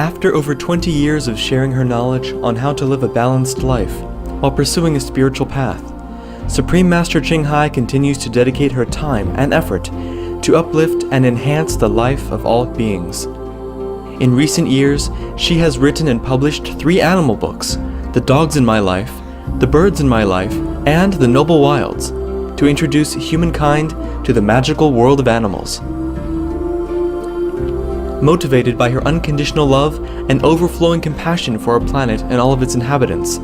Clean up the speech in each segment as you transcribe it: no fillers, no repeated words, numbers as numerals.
After over 20 years of sharing her knowledge on how to live a balanced life while pursuing a spiritual path, Supreme Master Ching Hai continues to dedicate her time and effort to uplift and enhance the life of all beings. In recent years, she has written and published 3 animal books, The Dogs in My Life, The Birds in My Life, and The Noble Wilds, to introduce humankind to the magical world of animals. Motivated by her unconditional love and overflowing compassion for our planet and all of its inhabitants,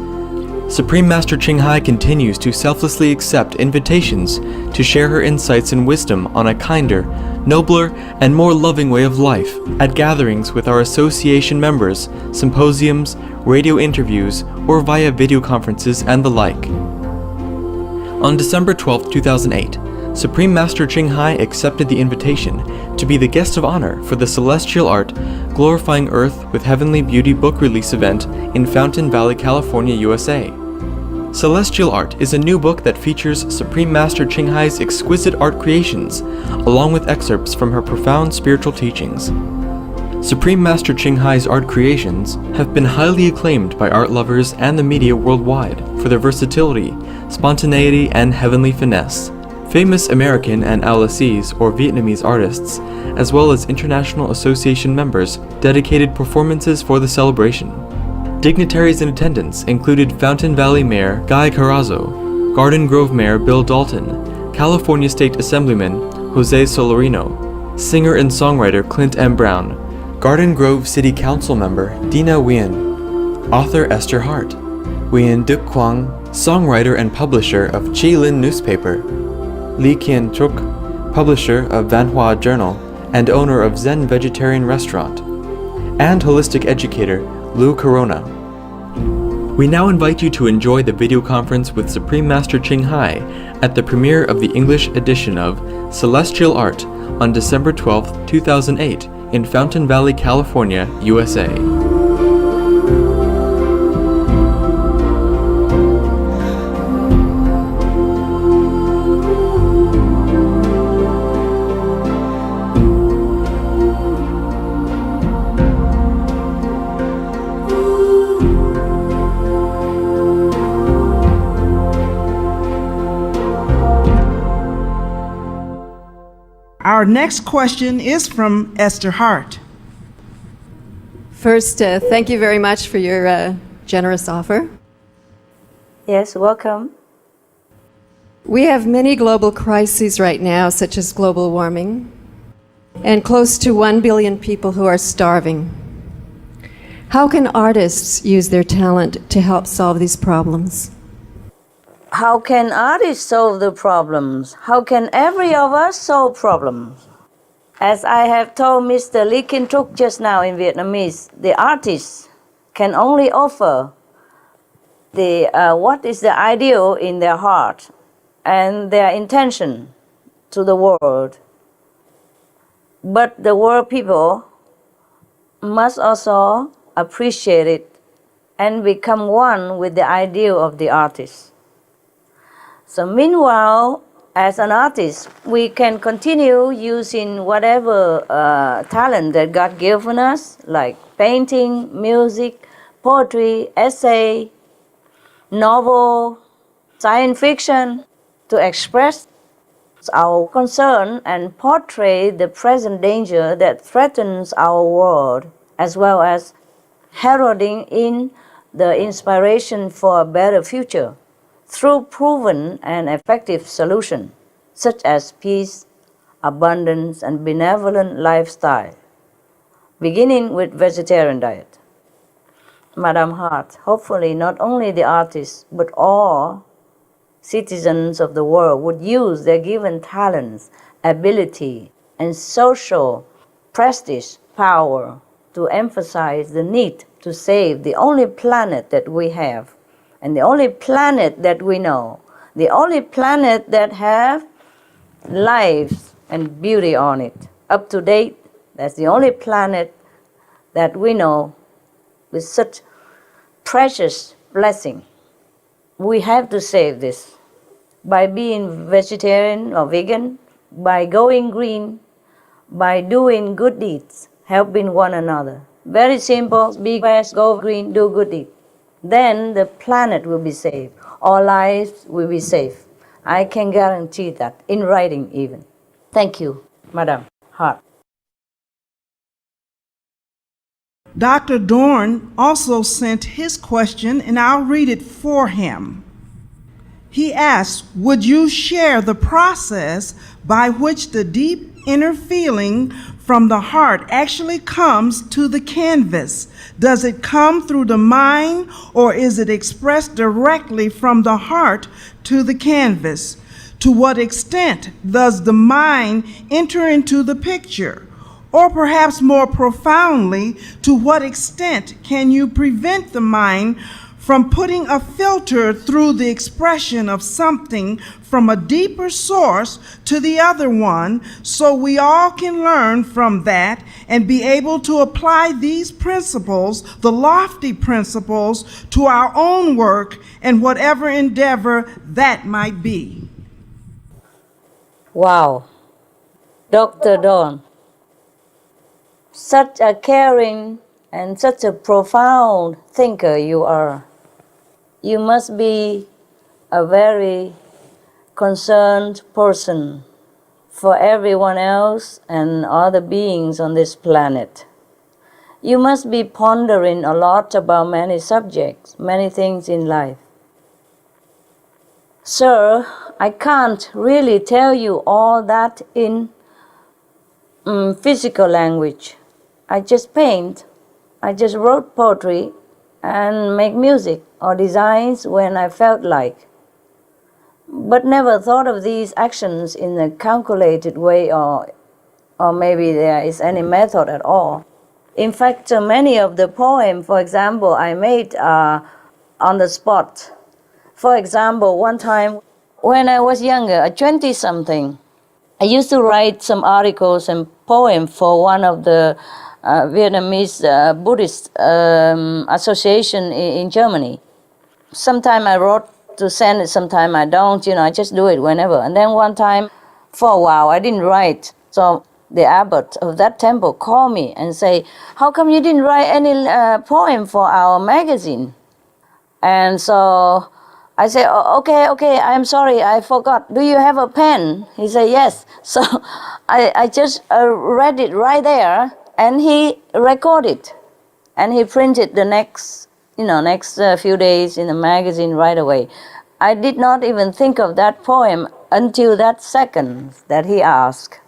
Supreme Master Ching Hai continues to selflessly accept invitations to share her insights and wisdom on a kinder, nobler, and more loving way of life at gatherings with our association members, symposiums, radio interviews, or via video conferences and the like. On December 12, 2008, Supreme Master Ching Hai accepted the invitation to be the guest of honor for the Celestial Art Glorifying Earth with Heavenly Beauty book release event in Fountain Valley, California, USA. Celestial Art is a new book that features Supreme Master Ching Hai's exquisite art creations, along with excerpts from her profound spiritual teachings. Supreme Master Ching Hai's art creations have been highly acclaimed by art lovers and the media worldwide for their versatility, spontaneity, and heavenly finesse. Famous American and Aulasese or Vietnamese artists, as well as International Association members, dedicated performances for the celebration. Dignitaries in attendance included Fountain Valley Mayor Guy Carrazzo, Garden Grove Mayor Bill Dalton, California State Assemblyman Jose Solarino, singer and songwriter Clint M. Brown, Garden Grove City Council member Dina Nguyen, author Esther Hart, Nguyen Duc Quang, songwriter and publisher of Chi Lin newspaper, Lee Kien Truk, publisher of Van Hoa Journal and owner of Zen Vegetarian Restaurant, and holistic educator Lou Corona. We now invite you to enjoy the video conference with Supreme Master Ching Hai at the premiere of the English edition of Celestial Art on December 12, 2008 in Fountain Valley, California, USA. Our next question is from Esther Hart. First, thank you very much for your generous offer. Yes, welcome. We have many global crises right now, such as global warming, and close to 1 billion people who are starving. How can artists use their talent to help solve these problems? How can artists solve the problems? How can every of us solve problems? As I have told Mr. Lee Kin Truk just now in Vietnamese, the artists can only offer what is the ideal in their heart and their intention to the world. But the world people must also appreciate it and become one with the ideal of the artist. So meanwhile, as an artist, we can continue using whatever talent that God given us, like painting, music, poetry, essay, novel, science fiction, to express our concern and portray the present danger that threatens our world, as well as heralding in the inspiration for a better future through proven and effective solutions such as peace, abundance, and benevolent lifestyle, beginning with vegetarian diet. Madam Hart, hopefully not only the artists but all citizens of the world would use their given talents, ability, and social prestige, power to emphasize the need to save the only planet that we have, and the only planet that we know, the only planet that have life and beauty on it. Up to date, that's the only planet that we know with such precious blessing. We have to save this by being vegetarian or vegan, by going green, by doing good deeds, helping one another, Very simple, be west, go green, do good deed. Then the planet will be saved. Our lives will be safe. I can guarantee that, in writing even. Thank you, Madam Hart. Dr. Dorn also sent his question, and I'll read it for him. He asked, would you share the process by which the deep inner feeling from the heart actually comes to the canvas? Does it come through the mind, or is it expressed directly from the heart to the canvas? To what extent does the mind enter into the picture? Or perhaps more profoundly, to what extent can you prevent the mind from putting a filter through the expression of something from a deeper source to the other one, so we all can learn from that and be able to apply these principles, the lofty principles, to our own work and whatever endeavor that might be? Wow. Dr. Dawn, such a caring and such a profound thinker you are. You must be a very concerned person for everyone else and other beings on this planet. You must be pondering a lot about many subjects, many things in life. Sir, I can't really tell you all that in physical language. I just paint, I just wrote poetry and make music or designs when I felt like, but never thought of these actions in a calculated way, or maybe there is any method at all. In fact, many of the poems, for example, I made on the spot. For example, one time when I was younger, 20-something, I used to write some articles and poems for one of the Vietnamese Buddhist association in Germany. Sometime I wrote to send it, sometime I don't, I just do it whenever. And then one time, for a while, I didn't write. So the abbot of that temple called me and say, how come you didn't write any poem for our magazine? And so I said, oh, okay, I'm sorry, I forgot. Do you have a pen? He said, yes. So I just read it right there, and he recorded. And he printed the next few days in the magazine right away. I did not even think of that poem until that second that he asked.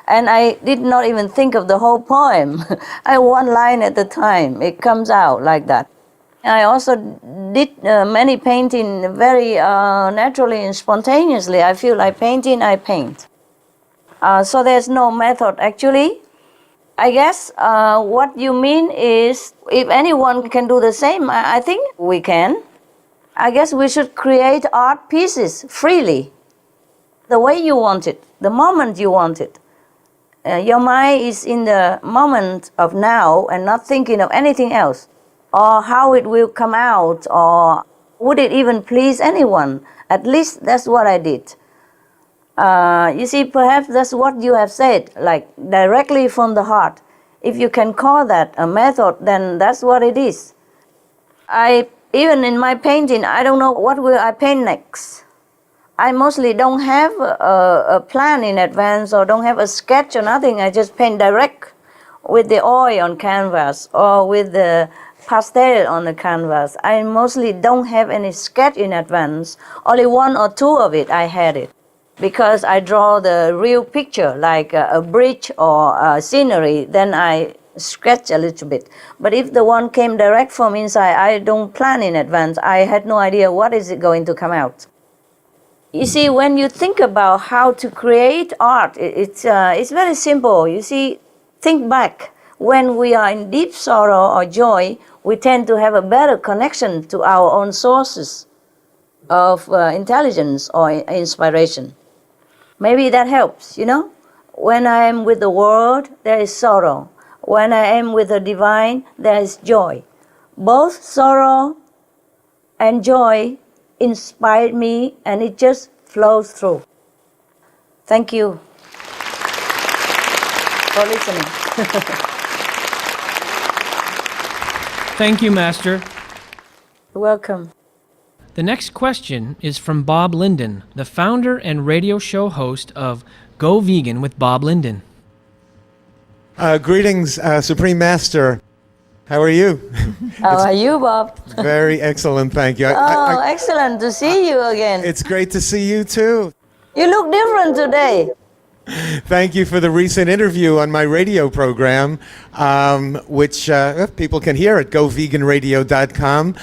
And I did not even think of the whole poem. One line at a time, it comes out like that. I also did many painting very naturally and spontaneously. I feel like painting, I paint. So there's no method actually. I guess what you mean is if anyone can do the same, I think we can. I guess we should create art pieces freely, the way you want it, the moment you want it. Your mind is in the moment of now and not thinking of anything else, or how it will come out, or would it even please anyone. At least that's what I did. You see, perhaps that's what you have said, like directly from the heart. If you can call that a method, then that's what it is. Even in my painting, I don't know what will I paint next. I mostly don't have a plan in advance or don't have a sketch or nothing. I just paint direct with the oil on canvas or with the pastel on the canvas. I mostly don't have any sketch in advance. Only one or two of it I had it, because I draw the real picture like a bridge or a scenery, then I sketch a little bit. But if the one came direct from inside, I don't plan in advance. I had no idea what is it going to come out. You see, when you think about how to create art, it's very simple. You see, think back. When we are in deep sorrow or joy, we tend to have a better connection to our own sources of intelligence or inspiration. Maybe that helps, When I am with the world, there is sorrow. When I am with the divine, there is joy. Both sorrow and joy inspired me, and it just flows through. Thank you for listening. Thank you, Master. Welcome. The next question is from Bob Linden, the founder and radio show host of Go Vegan with Bob Linden. Greetings, Supreme Master. How are you? How are you, Bob? Very excellent, thank you. Excellent to see you again. It's great to see you too. You look different today. Thank you for the recent interview on my radio program, which people can hear at goveganradio.com.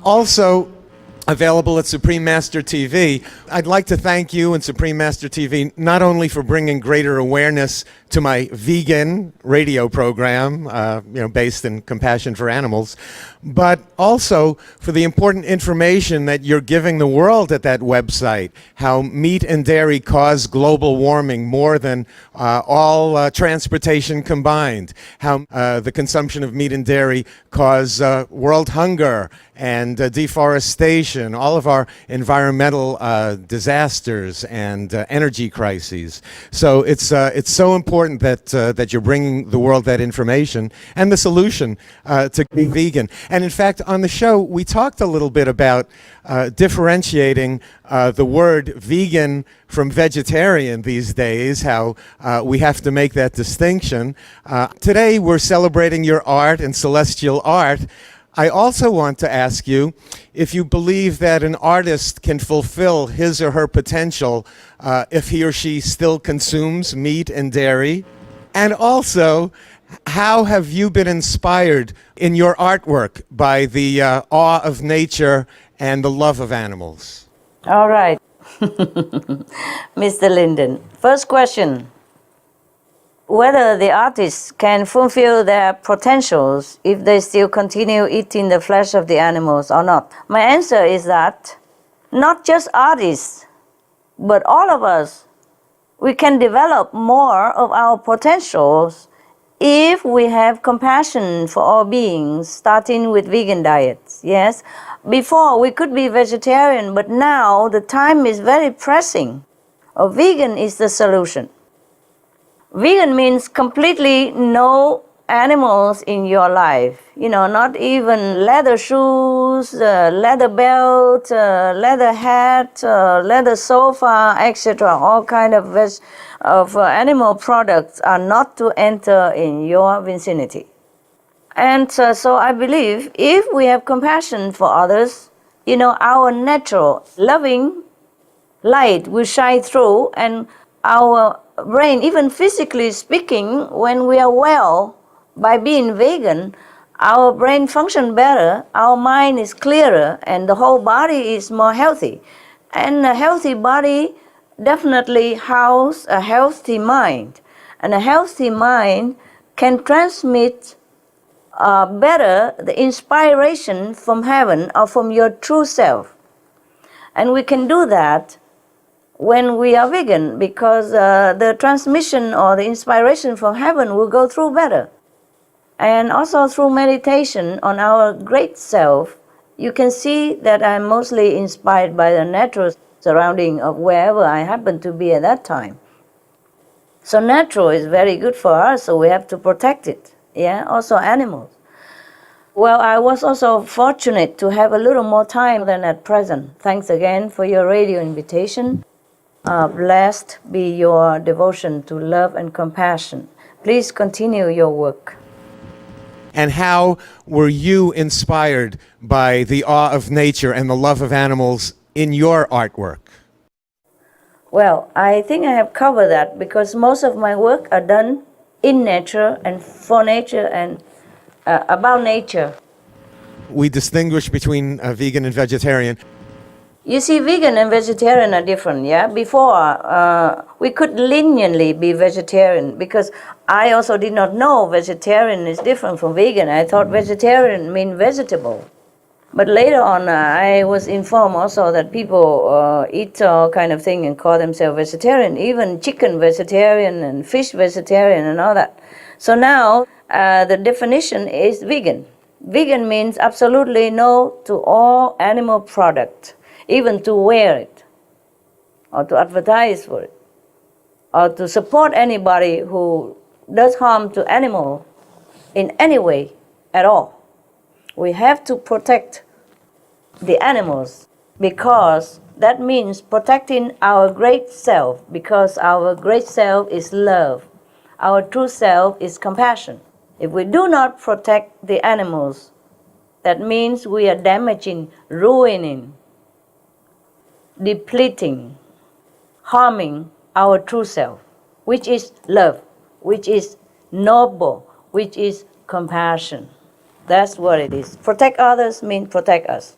Also available at Supreme Master TV. I'd like to thank you and Supreme Master TV not only for bringing greater awareness to my vegan radio program, based in compassion for animals, but also for the important information that you're giving the world at that website, how meat and dairy cause global warming more than all transportation combined, how the consumption of meat and dairy cause world hunger and deforestation, all of our environmental disasters and energy crises. So it's so important that you're bringing the world that information and the solution to be vegan. And in fact, on the show, we talked a little bit about differentiating the word vegan from vegetarian these days, how we have to make that distinction. Today, we're celebrating your art and celestial art. I also want to ask you if you believe that an artist can fulfill his or her potential if he or she still consumes meat and dairy. And also, how have you been inspired in your artwork by the awe of nature and the love of animals? All right. Mr. Linden. First question. Whether the artists can fulfill their potentials if they still continue eating the flesh of the animals or not. My answer is that not just artists, but all of us, we can develop more of our potentials if we have compassion for all beings, starting with vegan diets. Yes, before we could be vegetarian, but now the time is very pressing. A vegan is the solution. Vegan means completely no animals in your life. Not even leather shoes, leather belt, leather hat, leather sofa, etc. All kind of animal products are not to enter in your vicinity. And so I believe if we have compassion for others, our natural loving light will shine through, and our brain, even physically speaking, when we are well by being vegan, our brain functions better, our mind is clearer, and the whole body is more healthy. And a healthy body definitely houses a healthy mind. And a healthy mind can transmit better the inspiration from heaven or from your true self. And we can do that when we are vegan, because the transmission or the inspiration from heaven will go through better. And also through meditation on our great self, you can see that I'm mostly inspired by the natural surrounding of wherever I happen to be at that time. So natural is very good for us, so we have to protect it. Yeah, also animals. Well, I was also fortunate to have a little more time than at present. Thanks again for your radio invitation. Blessed be your devotion to love and compassion. Please continue your work. And how were you inspired by the awe of nature and the love of animals in your artwork? Well, I think I have covered that because most of my work are done in nature and for nature and about nature. We distinguish between vegan and vegetarian. You see, vegan and vegetarian are different, yeah? Before, we could leniently be vegetarian because I also did not know vegetarian is different from vegan. I thought vegetarian mean vegetable. But later on, I was informed also that people eat all kind of thing and call themselves vegetarian, even chicken vegetarian and fish vegetarian and all that. So now, the definition is vegan. Vegan means absolutely no to all animal product, even to wear it, or to advertise for it, or to support anybody who does harm to animal in any way at all. We have to protect the animals because that means protecting our great self, because our great self is love. Our true self is compassion. If we do not protect the animals, that means we are damaging, ruining, depleting, harming our true self, which is love, which is noble, which is compassion. That's what it is. Protect others means protect us.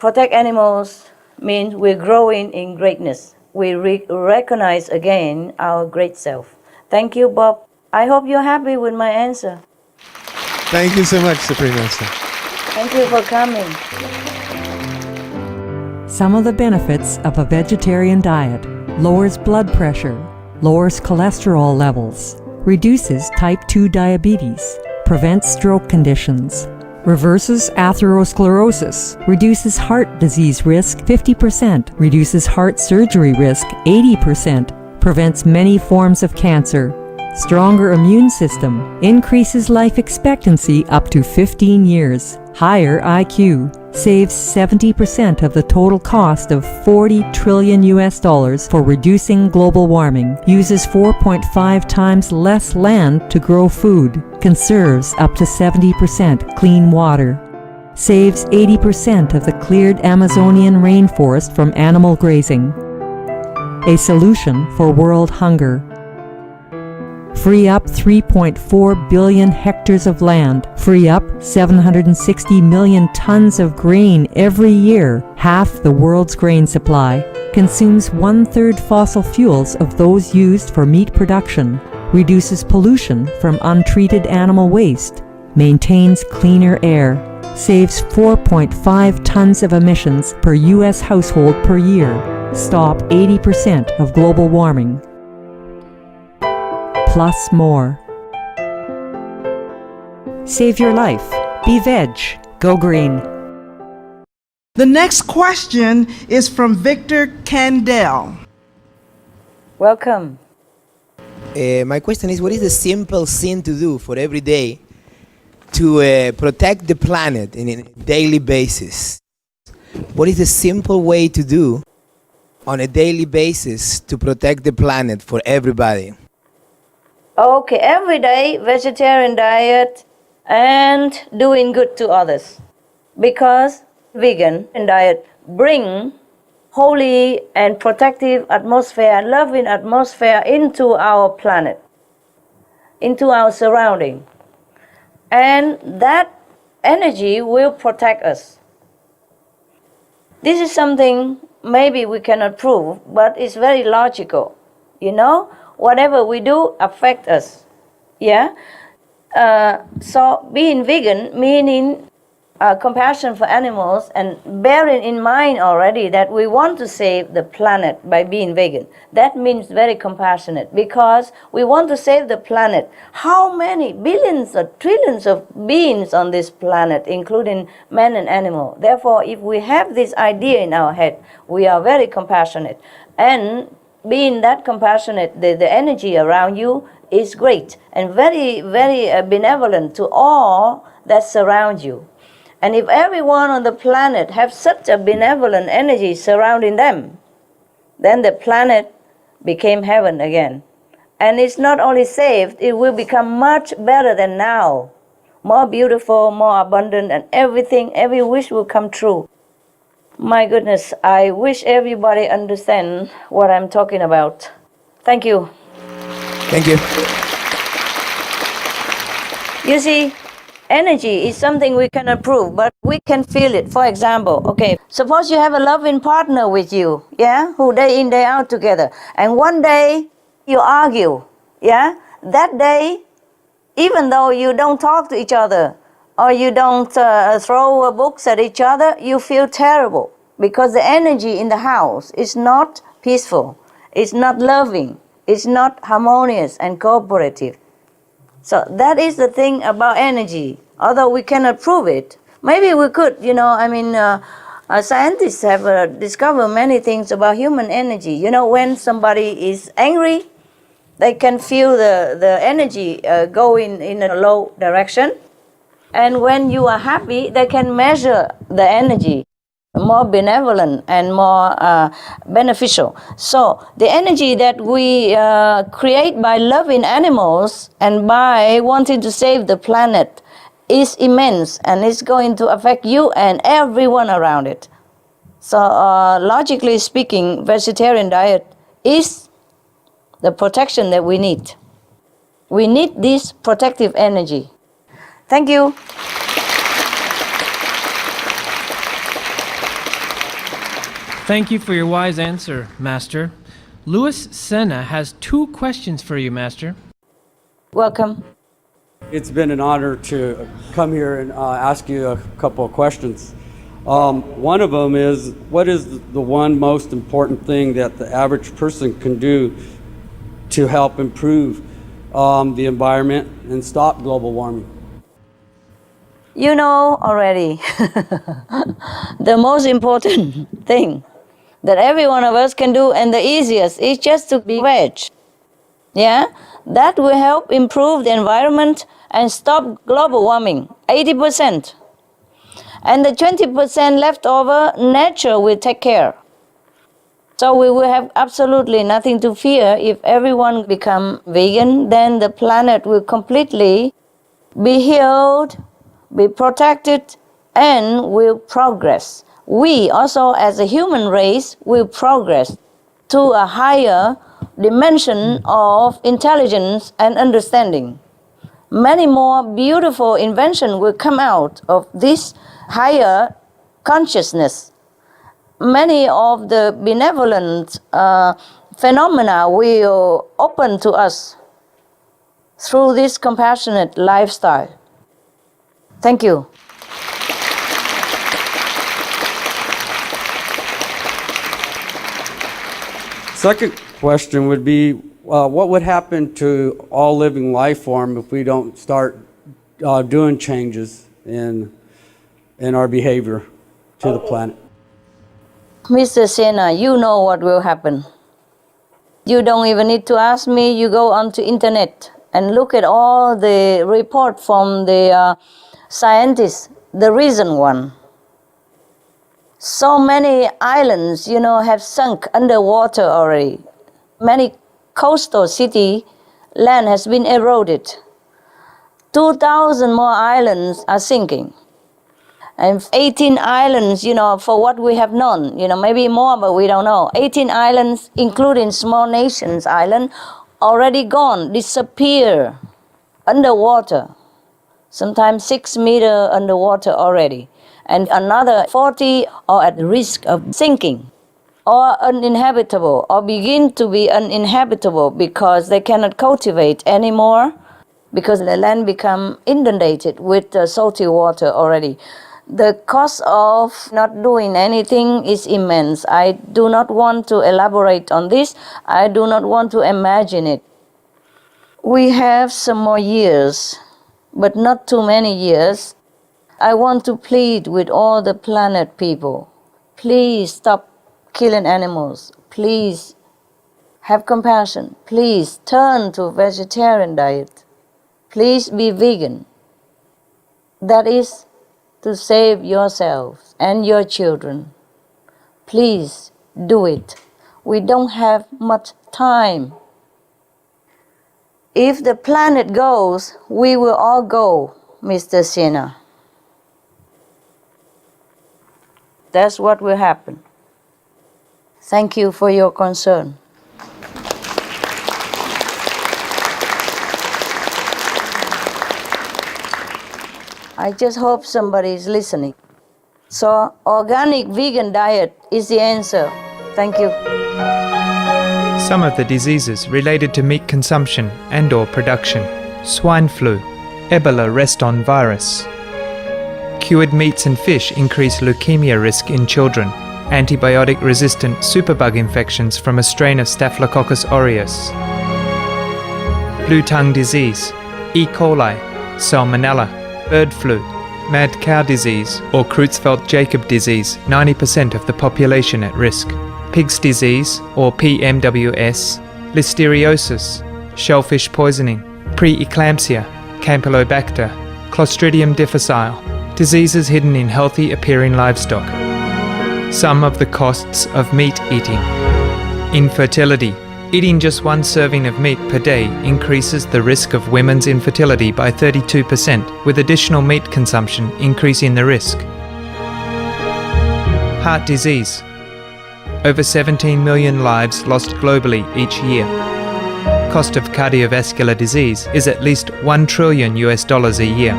Protect animals means we're growing in greatness. We recognize again our great self. Thank you, Bob. I hope you're happy with my answer. Thank you so much, Supreme Master. Thank you for coming. Some of the benefits of a vegetarian diet: lowers blood pressure, lowers cholesterol levels, reduces type 2 diabetes, prevents stroke conditions, reverses atherosclerosis, reduces heart disease risk 50%, reduces heart surgery risk 80%, prevents many forms of cancer, stronger immune system, increases life expectancy up to 15 years, higher IQ, saves 70% of the total cost of $40 trillion for reducing global warming, uses 4.5 times less land to grow food, conserves up to 70% clean water, saves 80% of the cleared Amazonian rainforest from animal grazing. A solution for world hunger. Free up 3.4 billion hectares of land, free up 760 million tons of grain every year, half the world's grain supply, consumes 1/3 fossil fuels of those used for meat production, reduces pollution from untreated animal waste, maintains cleaner air, saves 4.5 tons of emissions per U.S. household per year, stop 80% of global warming. Plus more. Save your life. Be veg. Go green. The next question is from Victor Candel. Welcome. My question is, what is the simple thing to do for every day to protect the planet in a daily basis? What is the simple way to do on a daily basis to protect the planet for everybody? Okay, every day vegetarian diet and doing good to others, because vegan diet bring holy and protective atmosphere, loving atmosphere into our planet, into our surrounding, and that energy will protect us. This is something maybe we cannot prove, but it's very logical, you know. Whatever we do affect us, yeah. So being vegan meaning compassion for animals and bearing in mind already that we want to save the planet by being vegan. That means very compassionate because we want to save the planet. How many billions or trillions of beings on this planet, including man and animal? Therefore, if we have this idea in our head, we are very compassionate. And being that compassionate, the energy around you is great and very, very benevolent to all that surround you. And if everyone on the planet have such a benevolent energy surrounding them, then the planet became heaven again. And it's not only saved, it will become much better than now. More beautiful, more abundant, and everything, every wish will come true. My goodness, I wish everybody understand what I'm talking about. Thank you. Thank you. You see, energy is something we cannot prove, but we can feel it. For example, okay, suppose you have a loving partner with you, yeah, who day in, day out together, and one day you argue, yeah, that day, even though you don't talk to each other, or you don't throw books at each other, you feel terrible because the energy in the house is not peaceful, it's not loving, it's not harmonious and cooperative. So that is the thing about energy. Although we cannot prove it, maybe we could, you know, I mean, scientists have discovered many things about human energy. You know, when somebody is angry, they can feel the energy going in a low direction. And when you are happy, they can measure the energy, more benevolent and more beneficial. So the energy that we create by loving animals and by wanting to save the planet is immense, and it's going to affect you and everyone around it. So logically speaking, vegetarian diet is the protection that we need. We need this protective energy. Thank you. Thank you for your wise answer, Master. Louis Senna has 2 questions for you, Master. Welcome. It's been an honor to come here and ask you a couple of questions. One of them is, what is the one most important thing that the average person can do to help improve the environment and stop global warming? You know already, the most important thing that every one of us can do, and the easiest, is just to be veg. Yeah? That will help improve the environment and stop global warming, 80%. And the 20% left over, nature will take care. So we will have absolutely nothing to fear. If everyone become vegan, then the planet will completely be healed, be protected, and will progress. We also, as a human race, will progress to a higher dimension of intelligence and understanding. Many more beautiful inventions will come out of this higher consciousness. Many of the benevolent phenomena will open to us through this compassionate lifestyle. Thank you. Second question would be, what would happen to all living life form if we don't start doing changes in our behavior to the planet? Mr. Sena, you know what will happen. You don't even need to ask me. You go onto internet and look at all the report from the scientists, the recent one. So many islands, have sunk underwater already. Many coastal city land has been eroded. 2,000 more islands are sinking. And 18 islands, for what we have known, maybe more, but we don't know. 18 islands, including small nations island, already gone, disappear underwater. Sometimes 6 meters underwater already. And another 40 are at risk of sinking or uninhabitable or begin to be uninhabitable because they cannot cultivate anymore because the land become inundated with salty water already. The cost of not doing anything is immense. I do not want to elaborate on this. I do not want to imagine it. We have some more years, but not too many years. I want to plead with all the planet people. Please stop killing animals. Please have compassion. Please turn to vegetarian diet. Please be vegan. That is to save yourselves and your children. Please do it. We don't have much time. If the planet goes, we will all go, Mr. Sena. That's what will happen. Thank you for your concern. I just hope somebody is listening. So, organic vegan diet is the answer. Thank you. Some of the diseases related to meat consumption and/or production: swine flu, Ebola reston virus. Cured meats and fish increase leukemia risk in children. Antibiotic-resistant superbug infections from a strain of Staphylococcus aureus. Blue tongue disease, E. coli, Salmonella, bird flu, mad cow disease or Creutzfeldt-Jakob disease, 90% of the population at risk. Pig's disease or PMWS, listeriosis, shellfish poisoning, preeclampsia, Campylobacter, Clostridium difficile, diseases hidden in healthy appearing livestock. Some of the costs of meat eating. Infertility. Eating just one serving of meat per day increases the risk of women's infertility by 32%, with additional meat consumption increasing the risk. Heart disease. Over 17 million lives lost globally each year. Cost of cardiovascular disease is at least $1 trillion a year.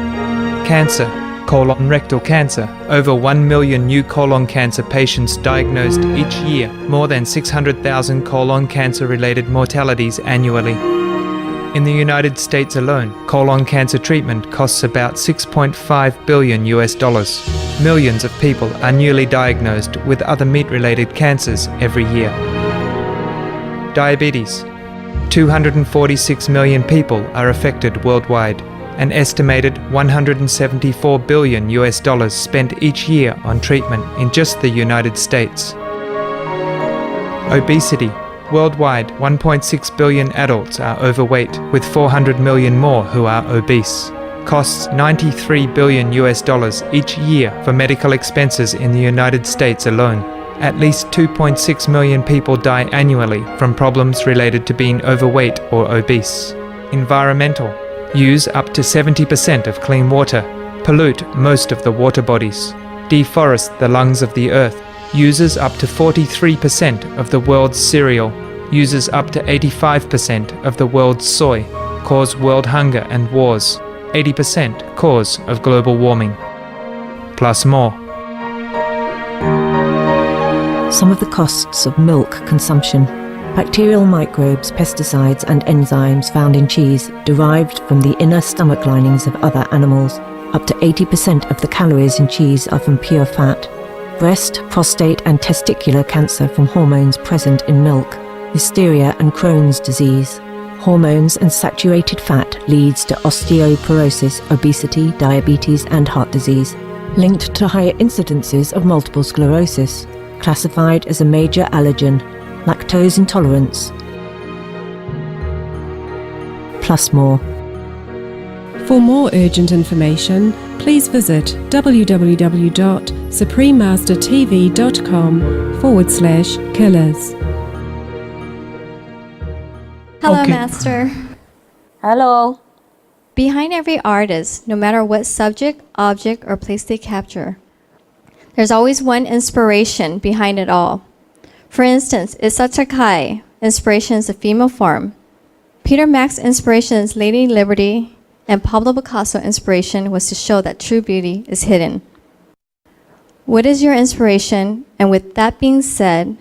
Cancer. Colon rectal cancer. Over 1 million new colon cancer patients diagnosed each year, more than 600,000 colon cancer-related mortalities annually. In the United States alone, colon cancer treatment costs about $6.5 billion. Millions of people are newly diagnosed with other meat-related cancers every year. Diabetes. 246 million people are affected worldwide. An estimated $174 billion spent each year on treatment in just the United States. Obesity. Worldwide, 1.6 billion adults are overweight, with 400 million more who are obese. Costs $93 billion each year for medical expenses in the United States alone. At least 2.6 million people die annually from problems related to being overweight or obese. Environmental. Use up to 70% of clean water. Pollute most of the water bodies. Deforest the lungs of the earth. Uses up to 43% of the world's cereal. Uses up to 85% of the world's soy. Cause world hunger and wars. 80% cause of global warming. Plus more. Some of the costs of milk consumption. Bacterial microbes, pesticides and enzymes found in cheese derived from the inner stomach linings of other animals. Up to 80% of the calories in cheese are from pure fat. Breast, prostate and testicular cancer from hormones present in milk. Listeria and Crohn's disease. Hormones and saturated fat leads to osteoporosis, obesity, diabetes and heart disease. Linked to higher incidences of multiple sclerosis. Classified as a major allergen. Lactose intolerance. Plus more. For more urgent information, please visit www.suprememastertv.com/killers. Hello, Okay. Master. Hello. Behind every artist, no matter what subject, object, or place they capture, there's always one inspiration behind it all. For instance, Issa Takai, inspiration is a female form. Peter Mack's inspiration is Lady Liberty, and Pablo Picasso inspiration was to show that true beauty is hidden. What is your inspiration? And with that being said,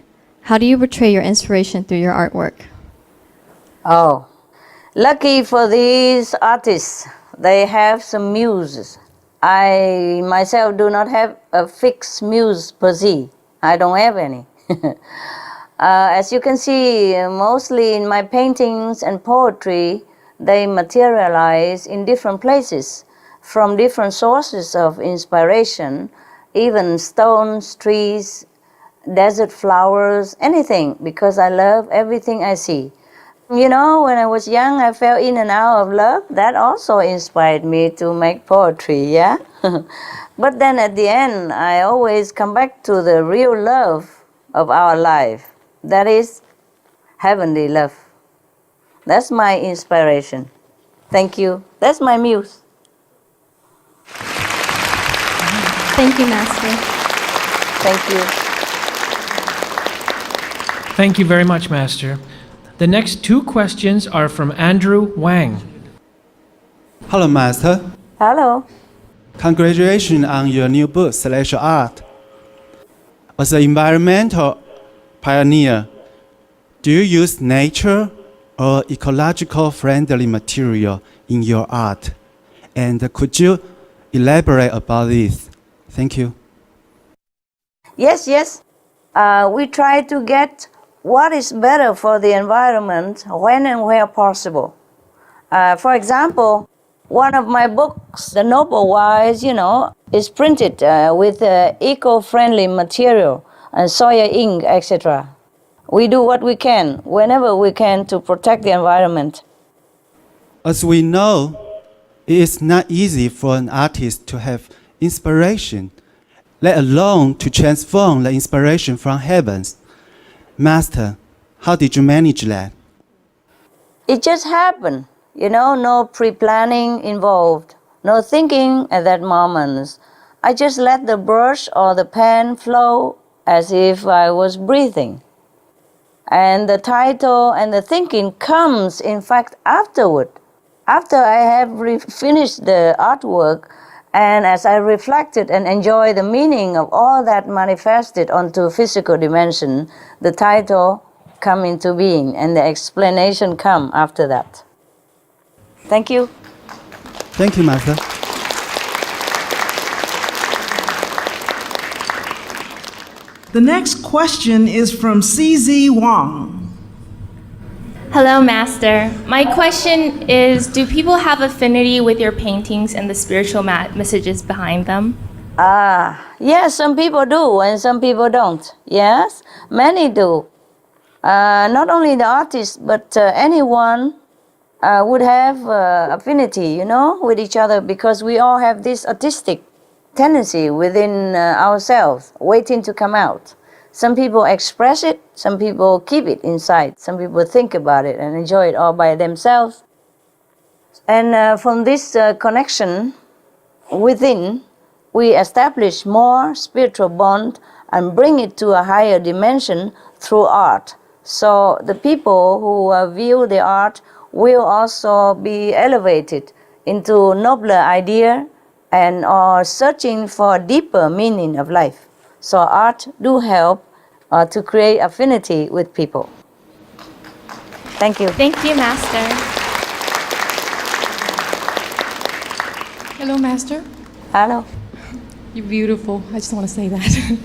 how do you portray your inspiration through your artwork? Oh, lucky for these artists, they have some muses. I myself do not have a fixed muse per se. I don't have any. As you can see, mostly in my paintings and poetry, they materialize in different places, from different sources of inspiration, even stones, trees, desert flowers, anything, because I love everything I see. You know, when I was young, I fell in and out of love. That also inspired me to make poetry, yeah? But then at the end, I always come back to the real love of our life. That is heavenly love. That's my inspiration. Thank you. That's my muse. Thank you, Master. Thank you. Thank you very much, Master. The next two questions are from Andrew Wang. Hello, Master. Hello. Congratulations on your new book, Celestial Art. As an environmental pioneer, do you use nature or ecological friendly material in your art? And could you elaborate about this? Thank you. Yes. We try to get what is better for the environment when and where possible. For example, one of my books, The Noble Wise, is printed with eco-friendly material, soya ink, etc. We do what we can, whenever we can, to protect the environment. As we know, it is not easy for an artist to have inspiration, let alone to transform the inspiration from heavens. Master, how did you manage that? It just happened, no pre-planning involved, no thinking at that moment. I just let the brush or the pen flow as if I was breathing. And the title and the thinking comes, in fact, afterward. After I have finished the artwork, and as I reflected and enjoyed the meaning of all that manifested onto physical dimension, the title come into being and the explanation come after that. Thank you. Thank you, Master. The next question is from CZ Wong. Hello, Master. My question is, do people have affinity with your paintings and the spiritual messages behind them? Yes, some people do and some people don't. Yes, many do. Not only the artist, but anyone would have affinity, with each other, because we all have this artistic tendency within ourselves, waiting to come out. Some people express it, some people keep it inside, some people think about it and enjoy it all by themselves. And from this connection within, we establish more spiritual bond and bring it to a higher dimension through art. So the people who view the art will also be elevated into nobler idea and are searching for a deeper meaning of life. So art do help to create affinity with people. Thank you. Thank you, Master. Hello, Master. Hello. You're beautiful. I just want to say that.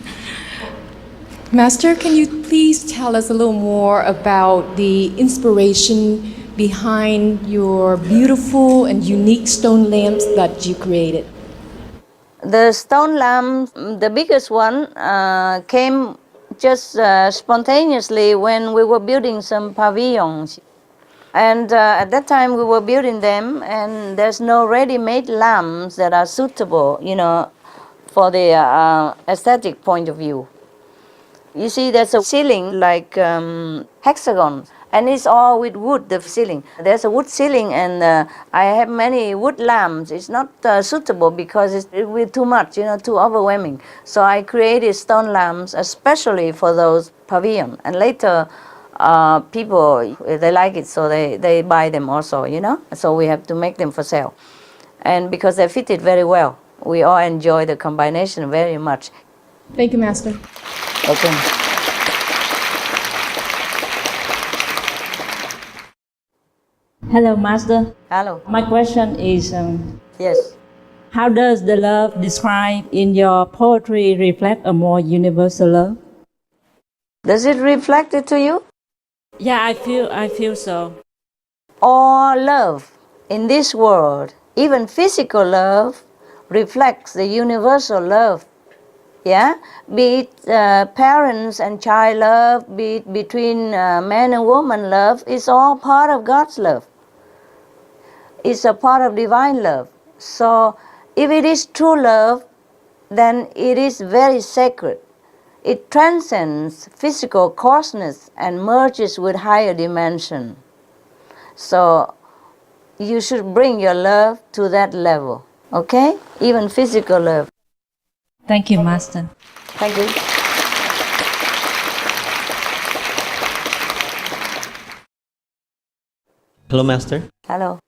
Master, can you please tell us a little more about the inspiration behind your beautiful and unique stone lamps that you created? The stone lamp, the biggest one, came just spontaneously when we were building some pavilions. And at that time we were building them, and there's no ready-made lamps that are suitable, for the aesthetic point of view. You see, there's a ceiling like hexagon, and it's all with wood, the ceiling. There's a wood ceiling, and I have many wood lamps. It's not suitable because it will too much, too overwhelming. So I created stone lamps especially for those pavilions. And later, people, they like it, so they buy them also, So we have to make them for sale. And because they fit it very well, we all enjoy the combination very much. Thank you, Master. Okay. Hello, Master. Hello. My question is, yes. How does the love described in your poetry reflect a more universal love? Does it reflect it to you? Yeah, I feel so. All love in this world, even physical love, reflects the universal love. Yeah, be it parents and child love, be it between man and woman love, it's all part of God's love. It's a part of divine love. So if it is true love, then it is very sacred. It transcends physical coarseness and merges with higher dimension. So you should bring your love to that level, okay? Even physical love. Thank you, Master. Thank you. Hello, Master. Hello.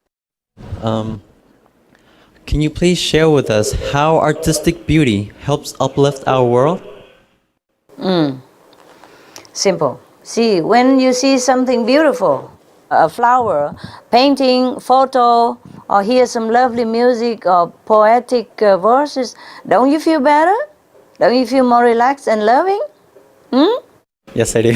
Can you please share with us how artistic beauty helps uplift our world? Simple. See, when you see something beautiful, a flower, painting, photo, or hear some lovely music or poetic verses, don't you feel better? Don't you feel more relaxed and loving? Yes, I do.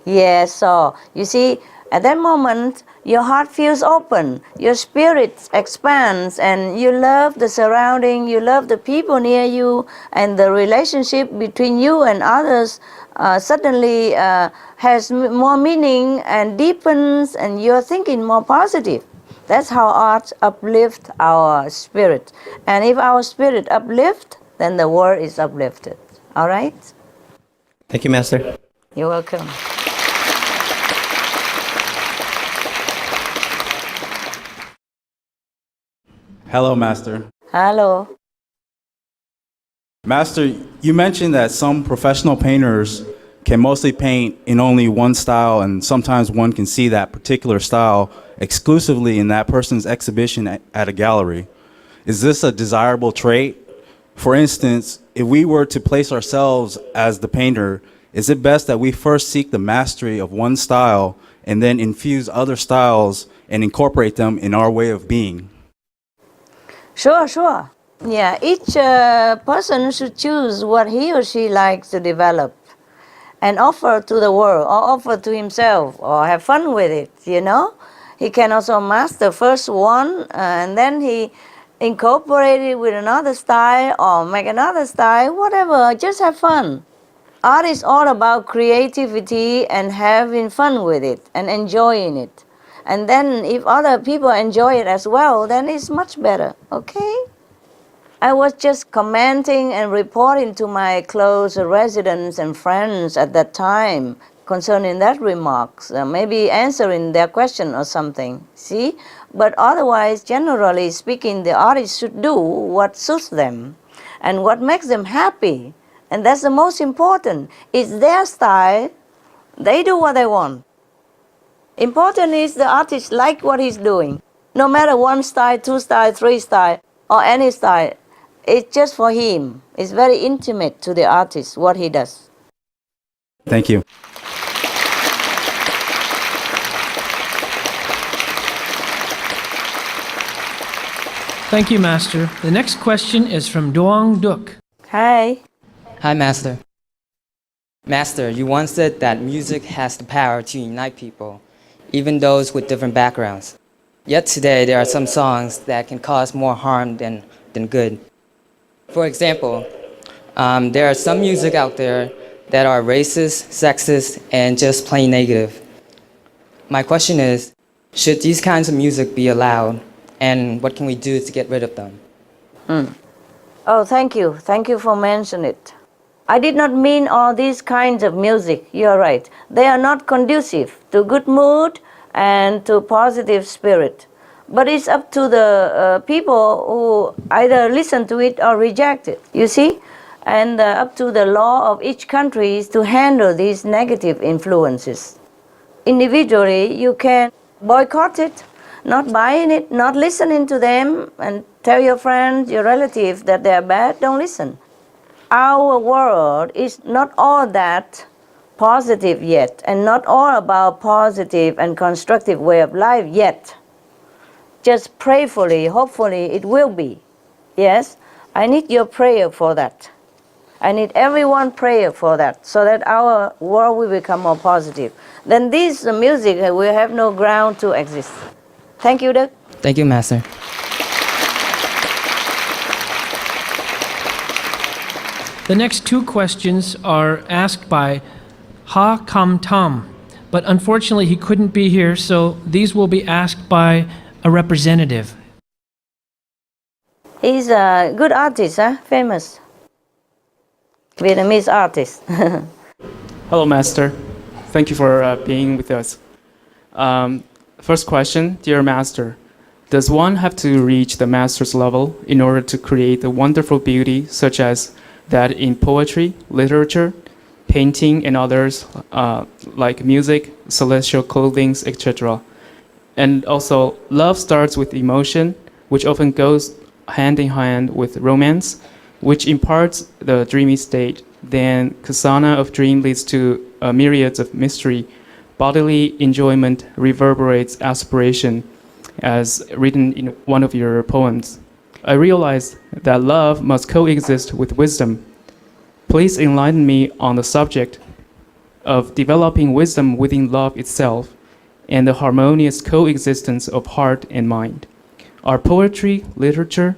Yes, so you see, at that moment, your heart feels open, your spirit expands, and you love the surrounding, you love the people near you, and the relationship between you and others suddenly has more meaning and deepens, and you're thinking more positive. That's how art uplifts our spirit. And if our spirit uplifts, then the world is uplifted. All right? Thank you, Master. You're welcome. Hello, Master. Hello. Master, you mentioned that some professional painters can mostly paint in only one style, and sometimes one can see that particular style exclusively in that person's exhibition at a gallery. Is this a desirable trait? For instance, if we were to place ourselves as the painter, is it best that we first seek the mastery of one style and then infuse other styles and incorporate them in our way of being? Sure. Yeah, each person should choose what he or she likes to develop and offer to the world or offer to himself or have fun with it, you know. He can also master first one and then he incorporate it with another style or make another style, whatever, just have fun. Art is all about creativity and having fun with it and enjoying it. And then if other people enjoy it as well, then it's much better, okay? I was just commenting and reporting to my close residents and friends at that time concerning that remarks, maybe answering their question or something, see? But otherwise, generally speaking, the artist should do what suits them and what makes them happy. And that's the most important. It's their style. They do what they want. Important is the artist like what he's doing. No matter one style, two style, three style, or any style. It's just for him. It's very intimate to the artist, what he does. Thank you. Thank you, Master. The next question is from Doang Duk. Hi. Hi, Master. Master, you once said that music has the power to unite people, even those with different backgrounds. Yet today, there are some songs that can cause more harm than good. For example, there are some music out there that are racist, sexist, and just plain negative. My question is, should these kinds of music be allowed, and what can we do to get rid of them? Oh, thank you. Thank you for mentioning it. I did not mean all these kinds of music. You're right. They are not conducive to good mood and to positive spirit. But it's up to the people who either listen to it or reject it, you see? And up to the law of each country is to handle these negative influences. Individually, you can boycott it, not buying it, not listening to them, and tell your friends, your relatives that they are bad, don't listen. Our world is not all that positive yet, and not all about positive and constructive way of life yet. Just prayerfully, hopefully it will be. Yes, I need your prayer for that. I need everyone's prayer for that, so that our world will become more positive. Then this music will have no ground to exist. Thank you, Doug. Thank you, Master. The next two questions are asked by Ha Kam Tam, but unfortunately he couldn't be here, so these will be asked by a representative. He's a good artist, famous Vietnamese artist. Hello, Master. Thank you for being with us. First question, dear Master. Does one have to reach the master's level in order to create the wonderful beauty such as that in poetry, literature, painting, and others like music, celestial clothing, etc.? And also, love starts with emotion, which often goes hand in hand with romance, which imparts the dreamy state. Then kasana of dream leads to myriads of mystery. Bodily enjoyment reverberates aspiration, as written in one of your poems. I realized that love must coexist with wisdom. Please enlighten me on the subject of developing wisdom within love itself and the harmonious coexistence of heart and mind. Are poetry, literature,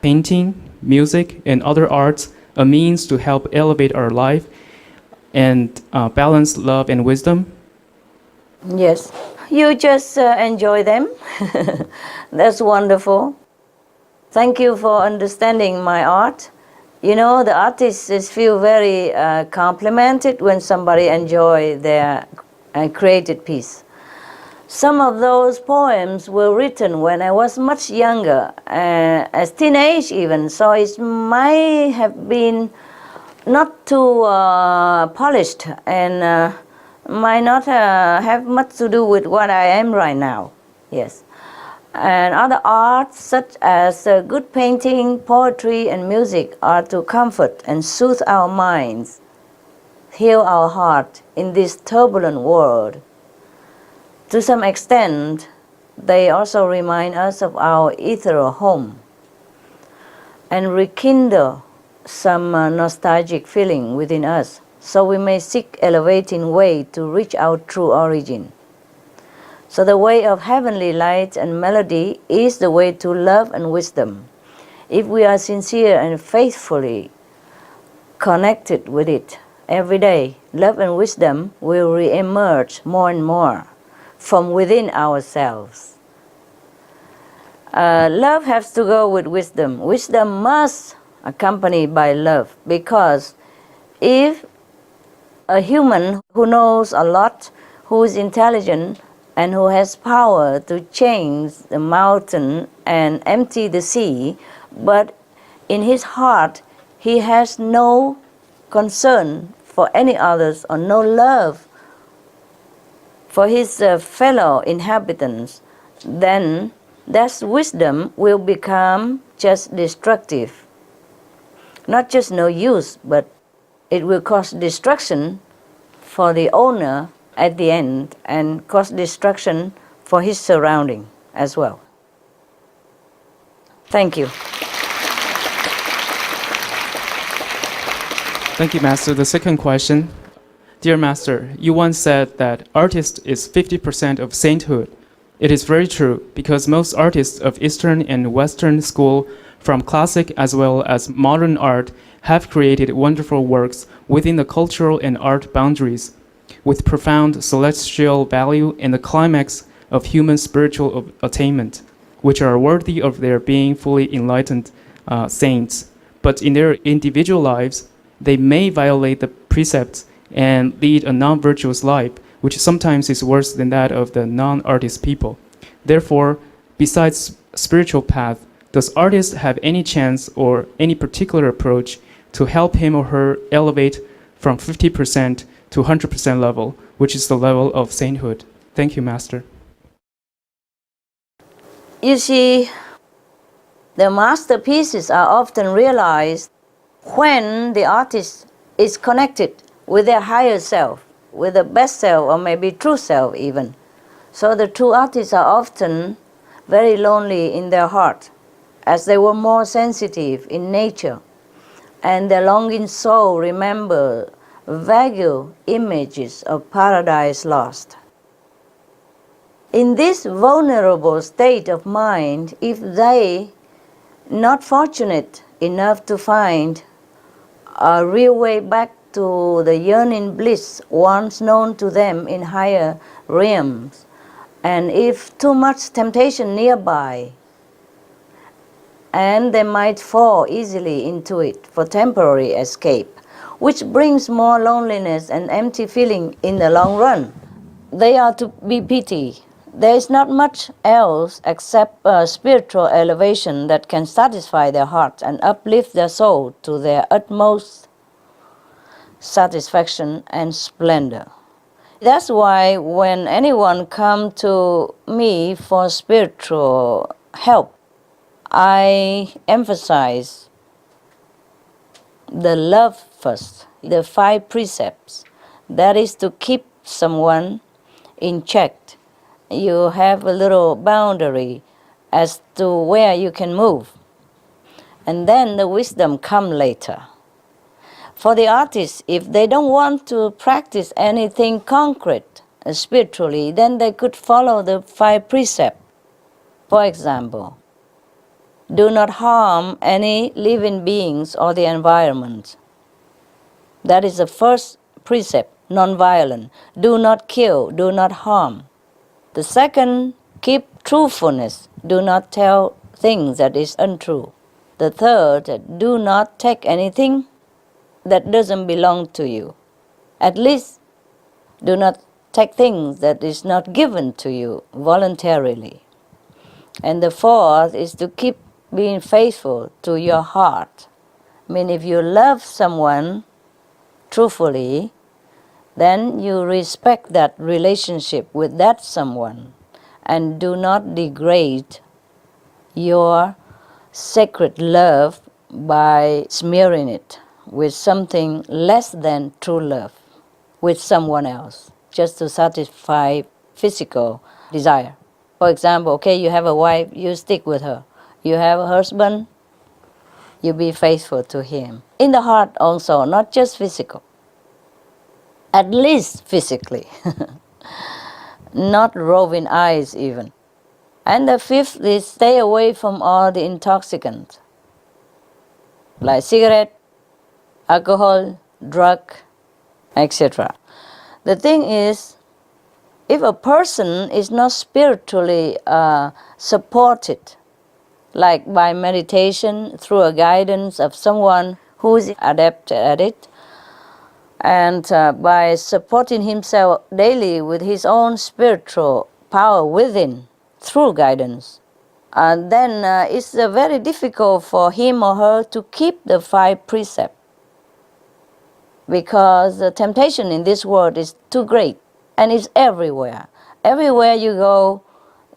painting, music, and other arts a means to help elevate our life and balance love and wisdom? Yes, You just enjoy them. That's wonderful. Thank you for understanding my art. You know, the artists feel very complimented when somebody enjoy their created piece. Some of those poems were written when I was much younger, as teenage even, so it might have been not too polished and might not have much to do with what I am right now. Yes. And other arts such as good painting, poetry, and music are to comfort and soothe our minds, heal our heart in this turbulent world. To some extent, they also remind us of our ethereal home and rekindle some nostalgic feeling within us, so we may seek elevating way to reach our true origin. So the way of heavenly light and melody is the way to love and wisdom. If we are sincere and faithfully connected with it every day, love and wisdom will re-emerge more and more from within ourselves. Love has to go with wisdom. Wisdom must accompany by love, because if a human who knows a lot, who is intelligent, and who has power to change the mountain and empty the sea, but in his heart he has no concern for any others or no love for his fellow inhabitants, then that wisdom will become just destructive. Not just no use, but it will cause destruction for the owner at the end and cause destruction for his surrounding as well. Thank you. Thank you, Master. The second question. Dear Master, you once said that artist is 50% of sainthood. It is very true, because most artists of Eastern and Western school, from classic as well as modern art, have created wonderful works within the cultural and art boundaries, with profound celestial value and the climax of human spiritual attainment, which are worthy of their being fully enlightened saints. But in their individual lives, they may violate the precepts and lead a non-virtuous life, which sometimes is worse than that of the non-artist people. Therefore, besides spiritual path, does artist have any chance or any particular approach to help him or her elevate from 50% to 100% level, which is the level of sainthood? Thank you, Master. You see, the masterpieces are often realized when the artist is connected with their higher self, with the best self, or maybe true self even. So the true artists are often very lonely in their heart, as they were more sensitive in nature, and their longing soul remember vague images of paradise lost. In this vulnerable state of mind, if they not fortunate enough to find a real way back to the yearning bliss once known to them in higher realms, and if too much temptation nearby, and they might fall easily into it for temporary escape, which brings more loneliness and empty feeling in the long run. They are to be pitied. There is not much else except spiritual elevation that can satisfy their heart and uplift their soul to their utmost satisfaction and splendor. That's why when anyone comes to me for spiritual help, I emphasize the love first, the 5 precepts. That is to keep someone in check. You have a little boundary as to where you can move. And then the wisdom come later. For the artists, if they don't want to practice anything concrete spiritually, then they could follow the 5 precepts. For example, do not harm any living beings or the environment. That is the first precept, non-violent. Do not kill, do not harm. The second, keep truthfulness. Do not tell things that is untrue. The third, do not take anything that doesn't belong to you. At least do not take things that is not given to you voluntarily. And the fourth is to keep being faithful to your heart. I mean, if you love someone truthfully, then you respect that relationship with that someone and do not degrade your sacred love by smearing it with something less than true love with someone else just to satisfy physical desire. For example, okay, you have a wife, you stick with her. You have a husband, you be faithful to him. In the heart also, not just physical. At least physically. Not roving eyes even. And the fifth is stay away from all the intoxicants, like cigarette, alcohol, drug, etc. The thing is, if a person is not spiritually supported, like by meditation through a guidance of someone who is adept at it, and by supporting himself daily with his own spiritual power within through guidance, then it's very difficult for him or her to keep the 5 precepts, because the temptation in this world is too great and it's everywhere. Everywhere you go,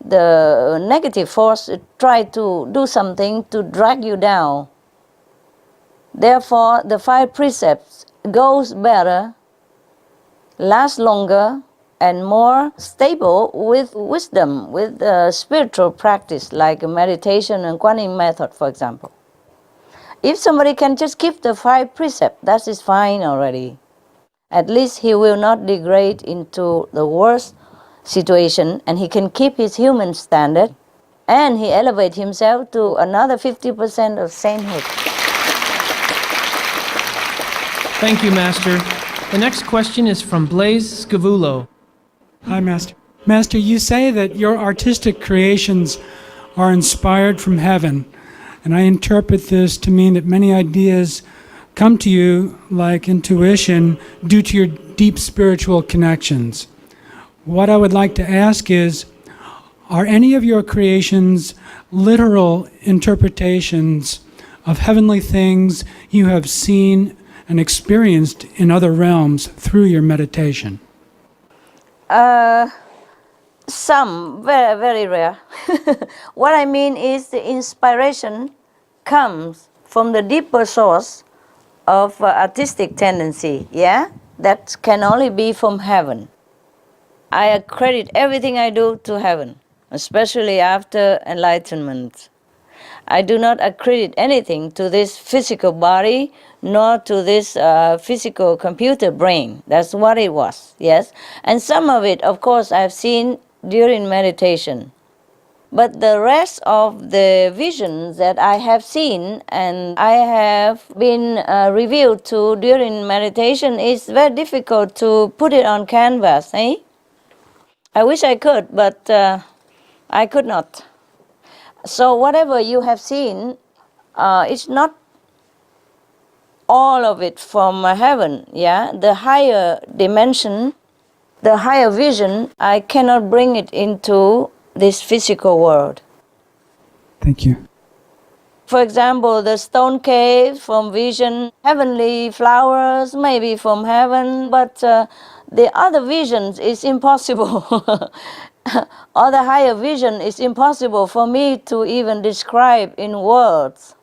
the negative force try to do something to drag you down. Therefore, the 5 precepts goes better, lasts longer, and more stable with wisdom, with spiritual practice like meditation and Kuan method, for example. If somebody can just keep the 5 precepts, that is fine already. At least he will not degrade into the worst situation, and he can keep his human standard, and he elevate himself to another 50% of sainthood. Thank you, Master. The next question is from Blaise Scavulo. Hi, Master. Master, you say that your artistic creations are inspired from heaven, and I interpret this to mean that many ideas come to you like intuition due to your deep spiritual connections. What I would like to ask is, are any of your creations literal interpretations of heavenly things you have seen and experienced in other realms through your meditation? Some, very, very rare. What I mean is the inspiration comes from the deeper source of artistic tendency, yeah? That can only be from heaven. I accredit everything I do to heaven, especially after enlightenment. I do not accredit anything to this physical body, nor to this physical computer brain. That's what it was, yes? And some of it, of course, I've seen during meditation. But the rest of the visions that I have seen and I have been revealed to during meditation is very difficult to put it on canvas, eh? I wish I could, but I could not. So whatever you have seen, it's not all of it from heaven, yeah? The higher dimension, the higher vision, I cannot bring it into this physical world. Thank you. For example, the stone cave from vision, heavenly flowers, maybe from heaven, but the other visions is impossible. Or the higher vision is impossible for me to even describe in words,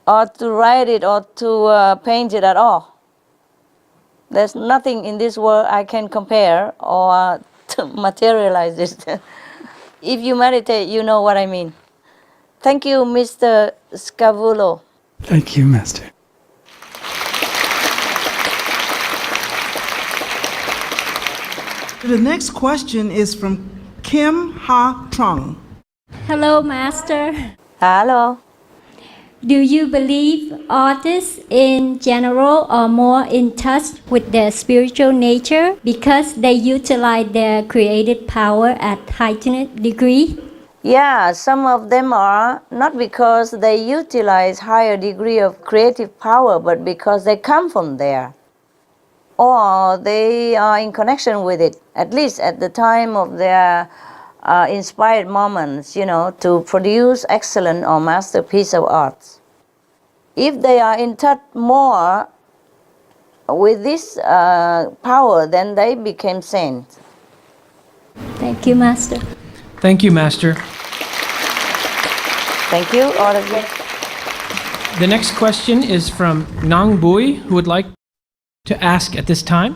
or to write it, or to paint it at all. There's nothing in this world I can compare or to materialize it. If you meditate, you know what I mean. Thank you, Mr. Scavulo. Thank you, Master. The next question is from Kim Ha Trung. Hello, Master. Hello. Do you believe artists in general are more in touch with their spiritual nature because they utilize their creative power at heightened degree? Yeah, some of them are, not because they utilize higher degree of creative power, but because they come from there. Or they are in connection with it, at least at the time of their inspired moments, to produce excellent or masterpiece of art. If they are in touch more with this power, then they became saints. Thank you, Master. Thank you, Master. Thank you, all of you. The next question is from Nang Bui, who would like to ask at this time.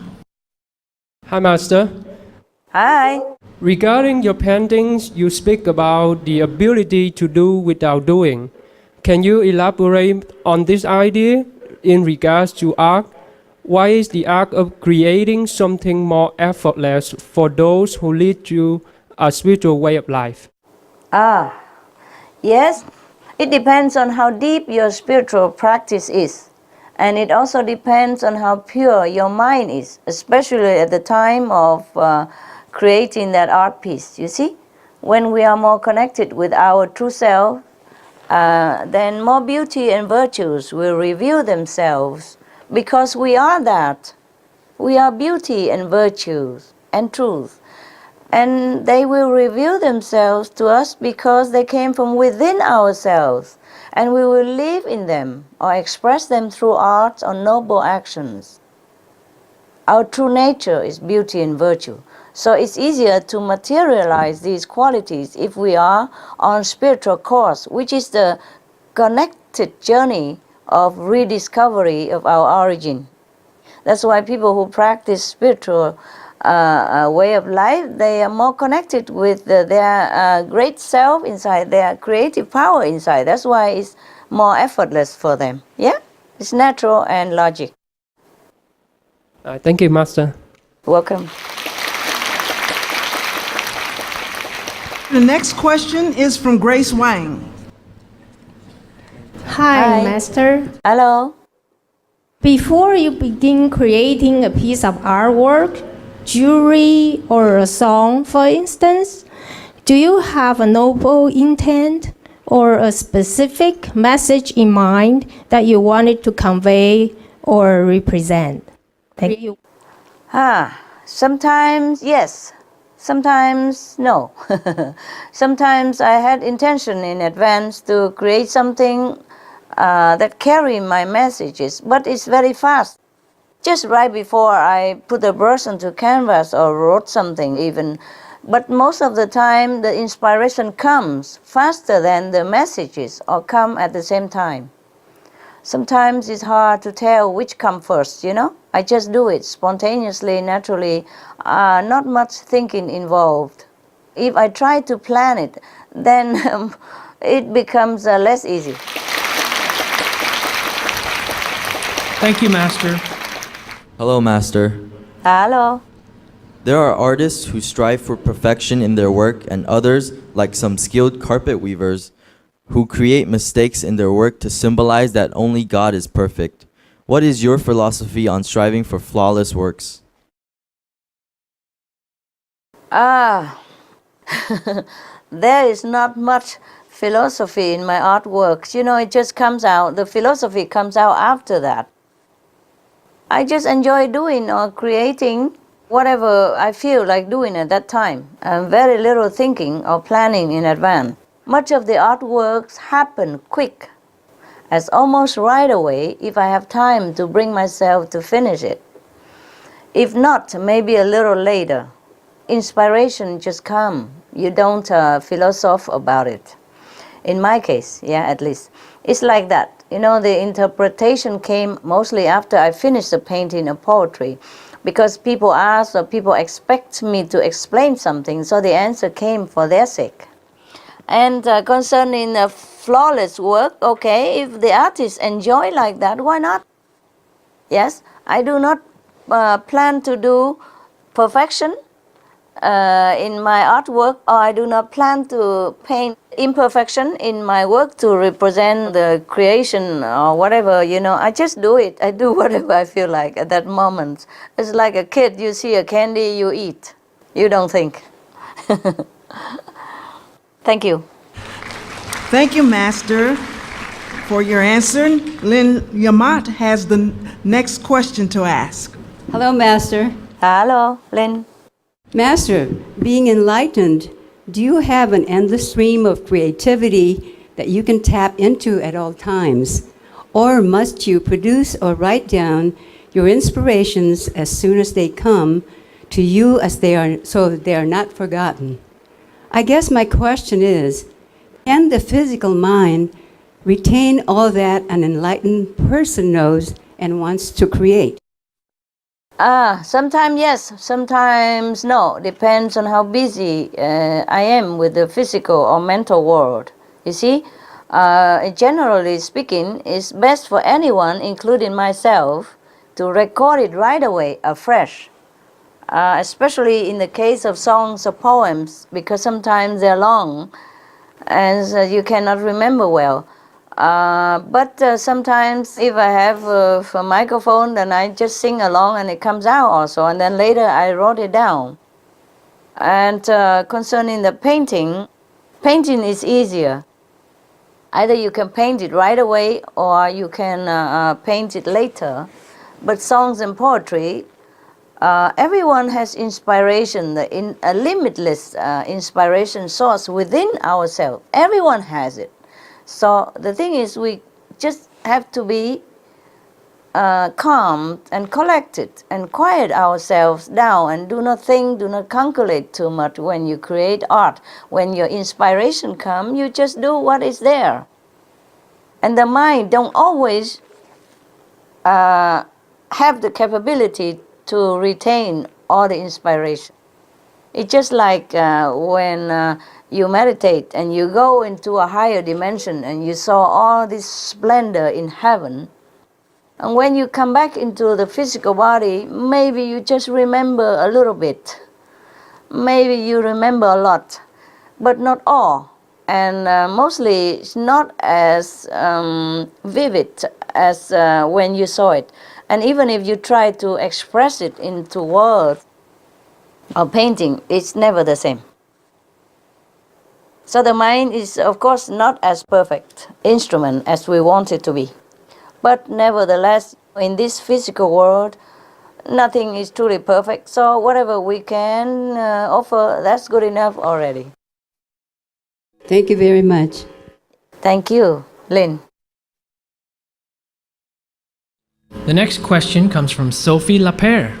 Hi, Master. Hi. Regarding your paintings, you speak about the ability to do without doing. Can you elaborate on this idea in regards to art? Why is the art of creating something more effortless for those who lead to a spiritual way of life? Yes, it depends on how deep your spiritual practice is. And it also depends on how pure your mind is, especially at the time of creating that art piece. You see, when we are more connected with our true self, then more beauty and virtues will reveal themselves because we are that. We are beauty and virtues and truth. And they will reveal themselves to us because they came from within ourselves, and we will live in them or express them through art or noble actions. Our true nature is beauty and virtue. So it's easier to materialize these qualities if we are on spiritual course, which is the connected journey of rediscovery of our origin. That's why people who practice spiritual way of life, they are more connected with their great self inside, their creative power inside. That's why it's more effortless for them. Yeah? It's natural and logic. Thank you, Master. Welcome. The next question is from Grace Wang. Hi, Master. Hello. Before you begin creating a piece of artwork, jewelry, or a song, for instance, do you have a noble intent or a specific message in mind that you wanted to convey or represent? Thank you. Sometimes yes, sometimes no. Sometimes I had intention in advance to create something that carry my messages, but it's very fast. Just right before I put a brush onto canvas or wrote something even. But most of the time the inspiration comes faster than the messages or come at the same time. Sometimes it's hard to tell which comes first, I just do it spontaneously, naturally, not much thinking involved. If I try to plan it, then it becomes less easy. Thank you, Master. Hello, Master. Hello. There are artists who strive for perfection in their work, and others, like some skilled carpet weavers, who create mistakes in their work to symbolize that only God is perfect. What is your philosophy on striving for flawless works? There is not much philosophy in my artworks. It just comes out, the philosophy comes out after that. I just enjoy doing or creating whatever I feel like doing at that time. Very little thinking or planning in advance. Much of the artworks happen quick, as almost right away if I have time to bring myself to finish it. If not, maybe a little later. Inspiration just comes. You don't philosophize about it. In my case, at least. It's like that. The interpretation came mostly after I finished the painting or poetry, because people ask or people expect me to explain something, so the answer came for their sake. And concerning flawless work, okay, if the artists enjoy like that, why not? Yes, I do not plan to do perfection. in my artwork, or I do not plan to paint imperfection in my work to represent the creation or whatever, I just do it. I do whatever I feel like at that moment. It's like a kid, you see a candy, you eat. You don't think. Thank you. Thank you, Master, for your answer. Lynn Yamat has the next question to ask. Hello, Master. Hello, Lynn. Master, being enlightened, do you have an endless stream of creativity that you can tap into at all times? Or must you produce or write down your inspirations as soon as they come to you so that they are not forgotten? I guess my question is, can the physical mind retain all that an enlightened person knows and wants to create? Sometimes yes, sometimes no. Depends on how busy I am with the physical or mental world. You see, generally speaking, it's best for anyone, including myself, to record it right away, afresh. Especially in the case of songs or poems, because sometimes they're long and you cannot remember well. But sometimes if I have a microphone, then I just sing along and it comes out also, and then later I wrote it down. And concerning the painting is easier. Either you can paint it right away or you can paint it later. But songs and poetry, everyone has inspiration, a limitless inspiration source within ourselves. Everyone has it. So the thing is, we just have to be calm and collected and quiet ourselves down and do not think, do not calculate too much when you create art. When your inspiration comes, you just do what is there. And the mind don't always have the capability to retain all the inspiration. It's just like when you meditate and you go into a higher dimension and you saw all this splendor in heaven. And when you come back into the physical body, maybe you just remember a little bit. Maybe you remember a lot, but not all. And mostly it's not as vivid as when you saw it. And even if you try to express it into words or painting, it's never the same. So the mind is, of course, not as perfect instrument as we want it to be. But nevertheless, in this physical world, nothing is truly perfect. So whatever we can offer, that's good enough already. Thank you very much. Thank you, Lynn. The next question comes from Sophie Lapere.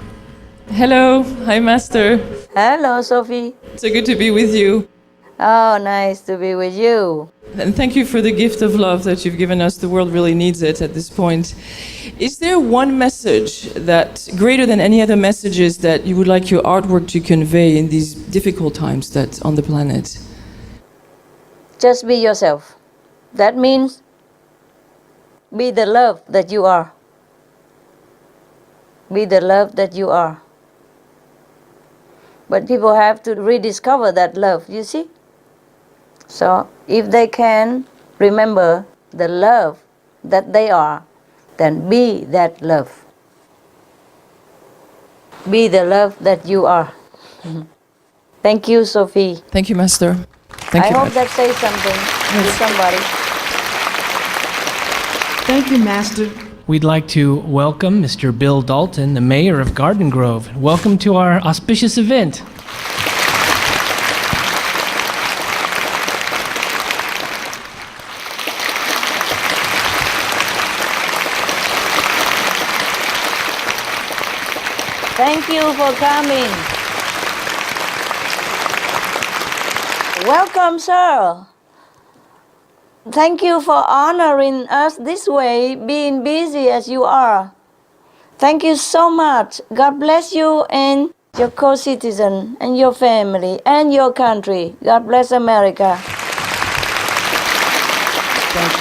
Hello, hi Master. Hello, Sophie. So good to be with you. Oh, nice to be with you. And thank you for the gift of love that you've given us. The world really needs it at this point. Is there one message that, greater than any other messages, that you would like your artwork to convey in these difficult times that's on the planet? Just be yourself. That means be the love that you are. Be the love that you are. But people have to rediscover that love, you see? So if they can remember the love that they are, then be that love. Be the love that you are. Thank you, Sophie. Thank you, Master. I hope that says something to somebody. Thank you, Master. We'd like to welcome Mr. Bill Dalton, the mayor of Garden Grove. Welcome to our auspicious event. Thank you for coming. Welcome, sir. Thank you for honoring us this way, being busy as you are. Thank you so much. God bless you and your co-citizen and your family and your country. God bless America. Thank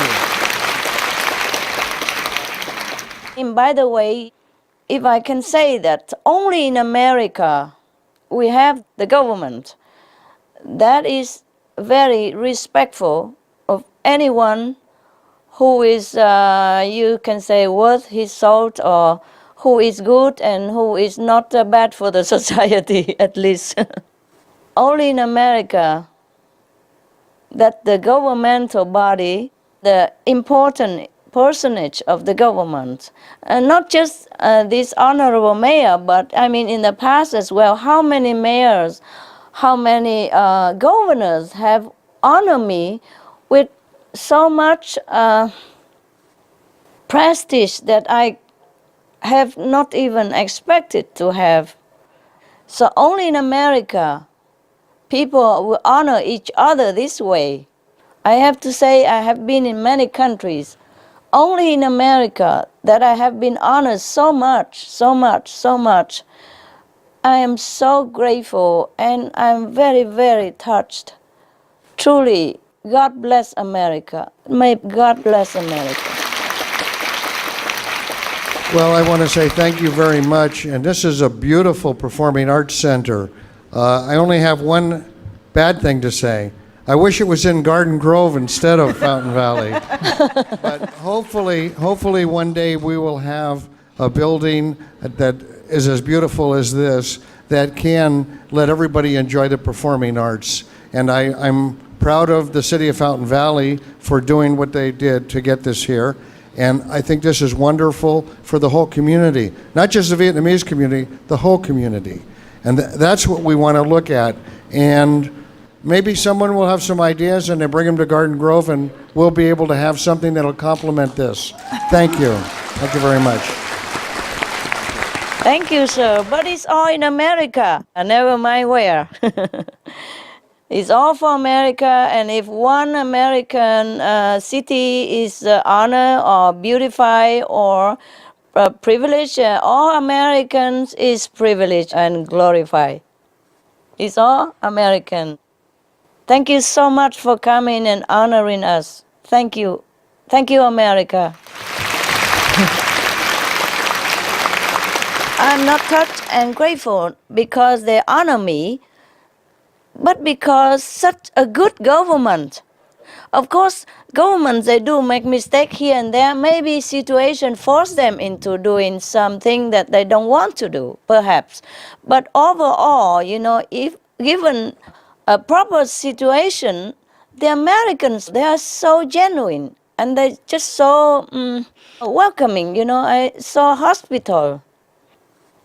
you. And by the way, if I can say that, only in America we have the government that is very respectful of anyone who is, you can say, worth his salt, or who is good and who is not bad for the society, at least. Only in America that the governmental body, the important personage of the government, and not just this honorable mayor, but I mean in the past as well, how many mayors, how many governors have honored me with so much prestige that I have not even expected to have. So only in America, people will honor each other this way. I have to say I have been in many countries. Only in America that I have been honored so much, so much, so much. I am so grateful and I'm very, very touched. Truly, God bless America. May God bless America. Well, I want to say thank you very much. And this is a beautiful performing arts center. I only have one bad thing to say. I wish it was in Garden Grove instead of Fountain Valley. But hopefully one day we will have a building that is as beautiful as this that can let everybody enjoy the performing arts. And I'm proud of the city of Fountain Valley for doing what they did to get this here. And I think this is wonderful for the whole community, not just the Vietnamese community, the whole community. And that's what we want to look at. And maybe someone will have some ideas and they bring them to Garden Grove and we'll be able to have something that'll complement this. Thank you. Thank you very much. Thank you, sir. But it's all in America. Never mind where. It's all for America, and if one American city is honored or beautified or privileged, all Americans is privileged and glorified. It's all American. Thank you so much for coming and honoring us. Thank you. Thank you, America. I'm not touched and grateful because they honor me, but because such a good government. Of course, governments, they do make mistakes here and there. Maybe situation force them into doing something that they don't want to do, perhaps. But overall, you know, if given a proper situation, the Americans, they are so genuine and they're just so welcoming. You know, I saw a hospital.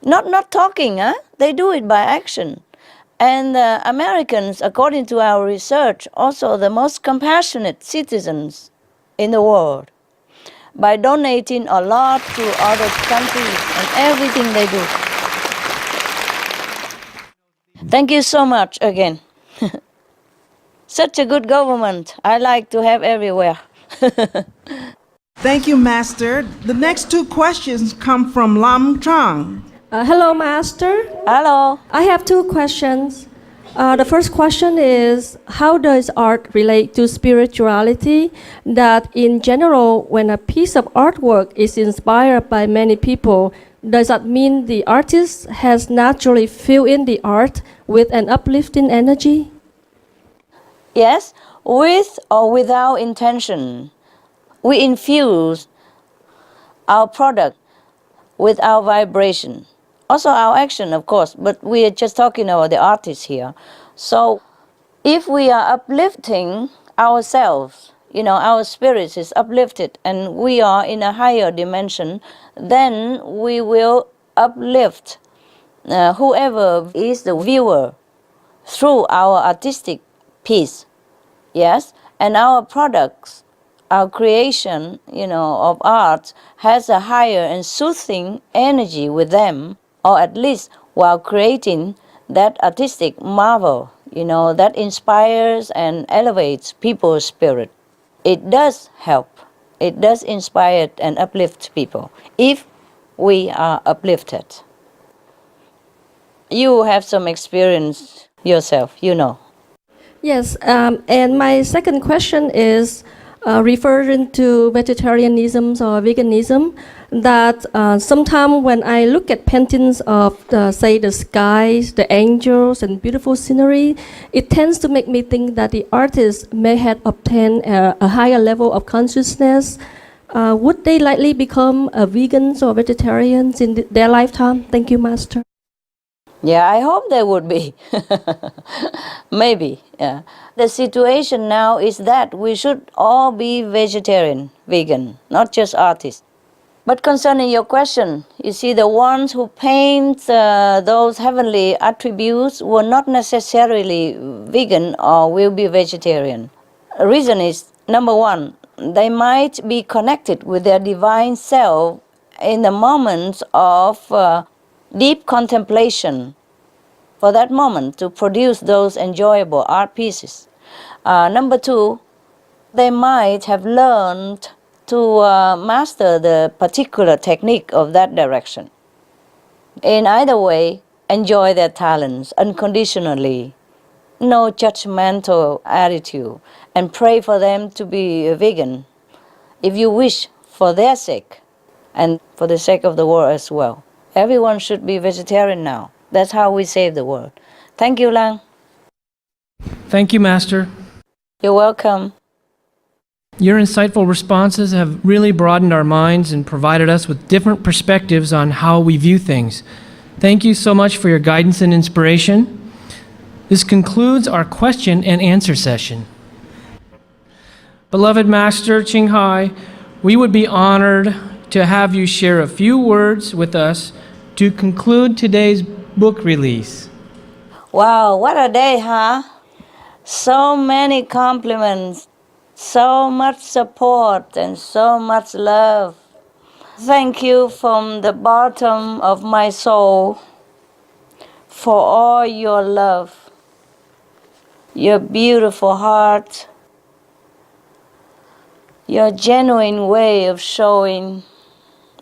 Not talking, huh? They do it by action. And Americans, according to our research, also the most compassionate citizens in the world by donating a lot to other countries and everything they do. Thank you so much again. Such a good government I like to have everywhere. Thank you, Master. The next two questions come from Lam Chang. Hello, Master. Hello. I have two questions. The first question is, how does art relate to spirituality? That in general, when a piece of artwork is inspired by many people, does that mean the artist has naturally filled in the art with an uplifting energy? Yes, with or without intention, we infuse our product with our vibration. Also our action, of course, but we are just talking about the artist here. So if we are uplifting ourselves, you know, our spirit is uplifted and we are in a higher dimension, then we will uplift whoever is the viewer through our artistic piece. Yes, and our products, our creation, you know, of art has a higher and soothing energy with them, or at least while creating that artistic marvel, you know, that inspires and elevates people's spirit. It does help. It does inspire and uplift people if we are uplifted. You have some experience yourself, you know. Yes, and my second question is referring to vegetarianism or veganism. that sometimes when I look at paintings of, say, the skies, the angels, and beautiful scenery, it tends to make me think that the artist may have obtained a higher level of consciousness. Would they likely become vegans or vegetarians in their lifetime? Thank you, Master. Yeah, I hope they would be. Maybe, yeah. The situation now is that we should all be vegetarian, vegan, not just artists. But concerning your question, you see, the ones who paint those heavenly attributes were not necessarily vegan or will be vegetarian. The reason is, number one, they might be connected with their divine self in the moments of deep contemplation for that moment to produce those enjoyable art pieces. Number two, they might have learned to master the particular technique of that direction. In either way, enjoy their talents unconditionally, no judgmental attitude, and pray for them to be a vegan if you wish, for their sake and for the sake of the world as well. Everyone should be vegetarian now. That's how we save the world. Thank you, Lang. Thank you, Master. You're welcome. Your insightful responses have really broadened our minds and provided us with different perspectives on how we view things. Thank you so much for your guidance and inspiration. This concludes our question and answer session. Beloved Master Ching Hai, we would be honored to have you share a few words with us to conclude today's book release. Wow, what a day, huh? So many compliments, so much support, and so much love. Thank you from the bottom of my soul for all your love, your beautiful heart, your genuine way of showing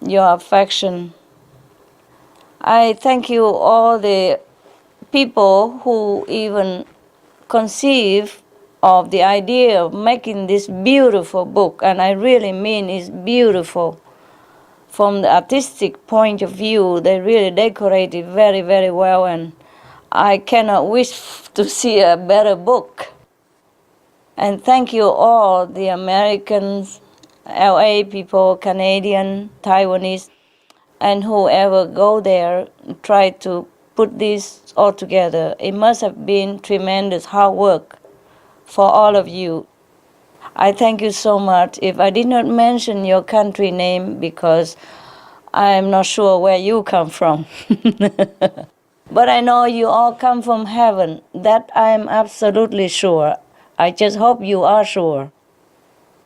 your affection. I thank you all the people who even conceive of the idea of making this beautiful book, and I really mean it's beautiful. From the artistic point of view, they really decorate it very, very well, and I cannot wish to see a better book. And thank you all, the Americans, LA people, Canadian, Taiwanese, and whoever go there and try to put this all together. It must have been tremendous hard work for all of you. I thank you so much. If I did not mention your country name, because I'm not sure where you come from. But I know you all come from heaven. That I am absolutely sure. I just hope you are sure.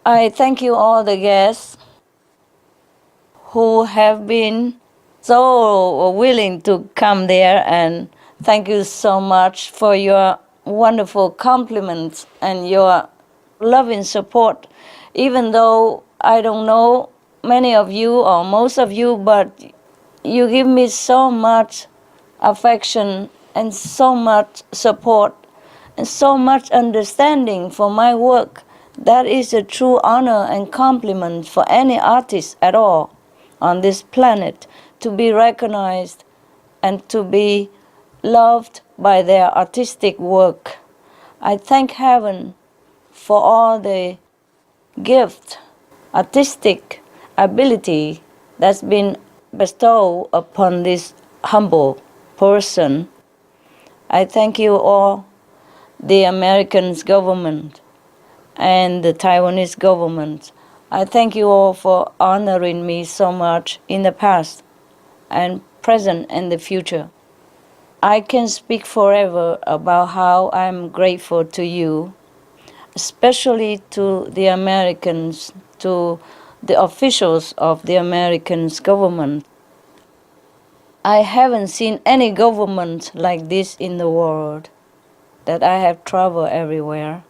I thank you all the guests who have been so willing to come there, and thank you so much for your wonderful compliments and your loving support. Even though I don't know many of you or most of you, but you give me so much affection and so much support and so much understanding for my work. That is a true honor and compliment for any artist at all on this planet, to be recognized and to be loved by their artistic work. I thank heaven for all the gift, artistic ability that's been bestowed upon this humble person. I thank you all, the American government and the Taiwanese government. I thank you all for honoring me so much in the past and present and the future. I can speak forever about how I'm grateful to you, especially to the Americans, to the officials of the American government. I haven't seen any government like this in the world, that I have traveled everywhere.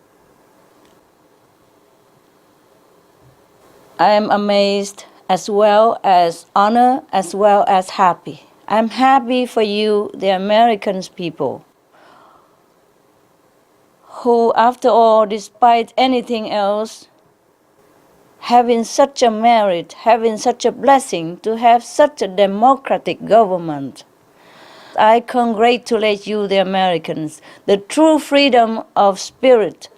I am amazed as well as honored as well as happy. I'm happy for you, the American people, who after all, despite anything else, having such a merit, having such a blessing to have such a democratic government. I congratulate you, the Americans. The true freedom of spirit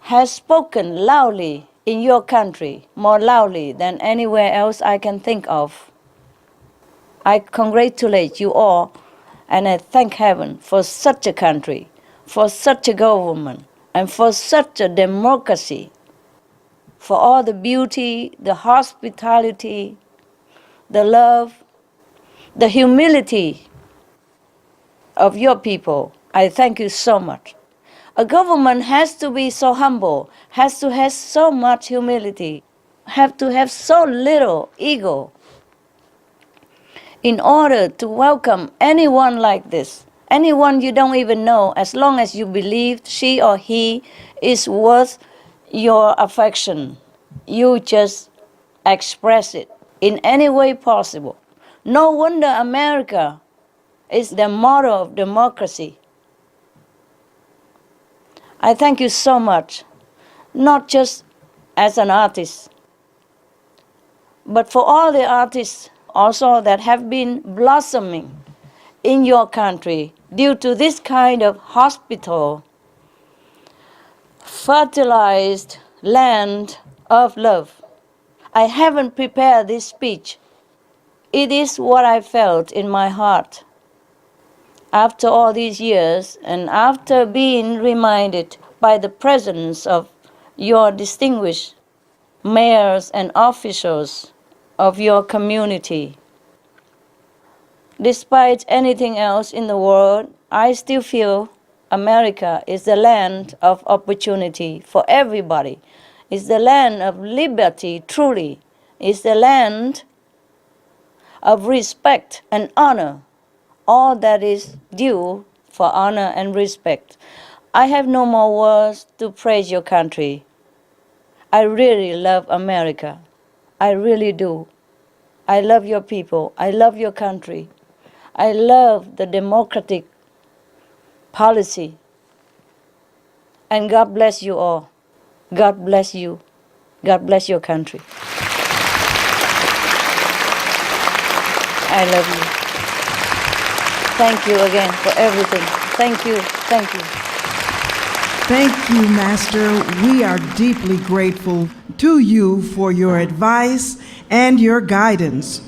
has spoken loudly in your country, more loudly than anywhere else I can think of. I congratulate you all, and I thank heaven for such a country, for such a government, and for such a democracy, for all the beauty, the hospitality, the love, the humility of your people. I thank you so much. A government has to be so humble, has to have so much humility, have to have so little ego in order to welcome anyone like this, anyone you don't even know, as long as you believe she or he is worth your affection. You just express it in any way possible. No wonder America is the model of democracy. I thank you so much, not just as an artist, but for all the artists also that have been blossoming in your country due to this kind of hospital, fertilized land of love. I haven't prepared this speech. It is what I felt in my heart. After all these years, and after being reminded by the presence of your distinguished mayors and officials of your community, despite anything else in the world, I still feel America is the land of opportunity for everybody. It's the land of liberty, truly. It's the land of respect and honor, all that is due for honor and respect. I have no more words to praise your country. I really love America. I really do. I love your people. I love your country. I love the democratic policy. And God bless you all. God bless you. God bless your country. I love you. Thank you again for everything. Thank you. Thank you. Thank you, Master. We are deeply grateful to you for your advice and your guidance.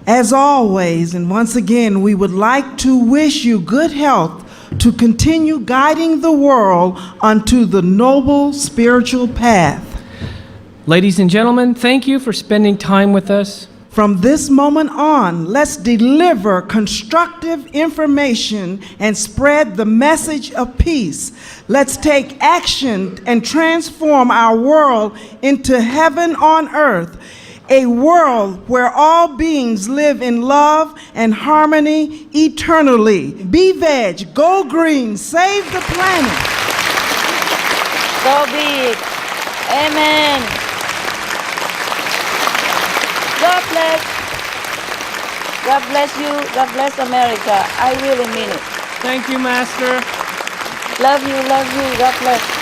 As always, and once again, we would like to wish you good health to continue guiding the world onto the noble spiritual path. Ladies and gentlemen, thank you for spending time with us. From this moment on, let's deliver constructive information and spread the message of peace. Let's take action and transform our world into heaven on earth, a world where all beings live in love and harmony eternally. Be veg, go green, save the planet. So be it. Amen. God bless. God bless you. God bless America. I really mean it. Thank you, Master. Love you, love you. God bless.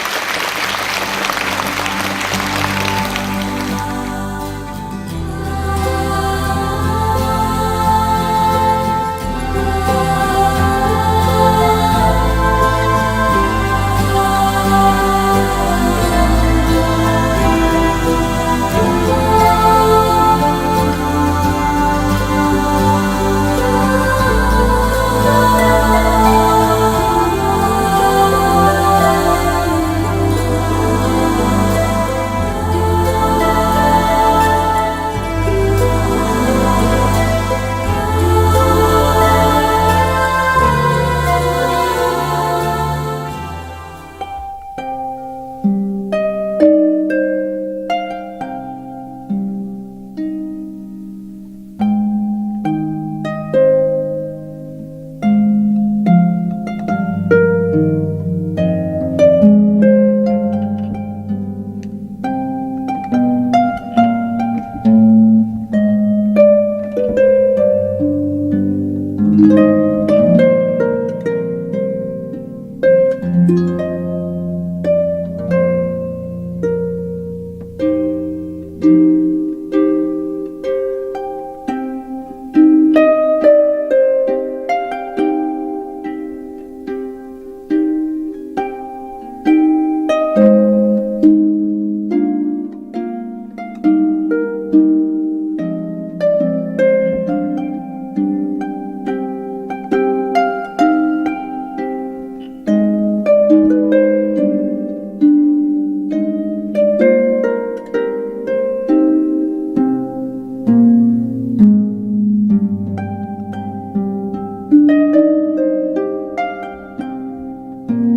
you.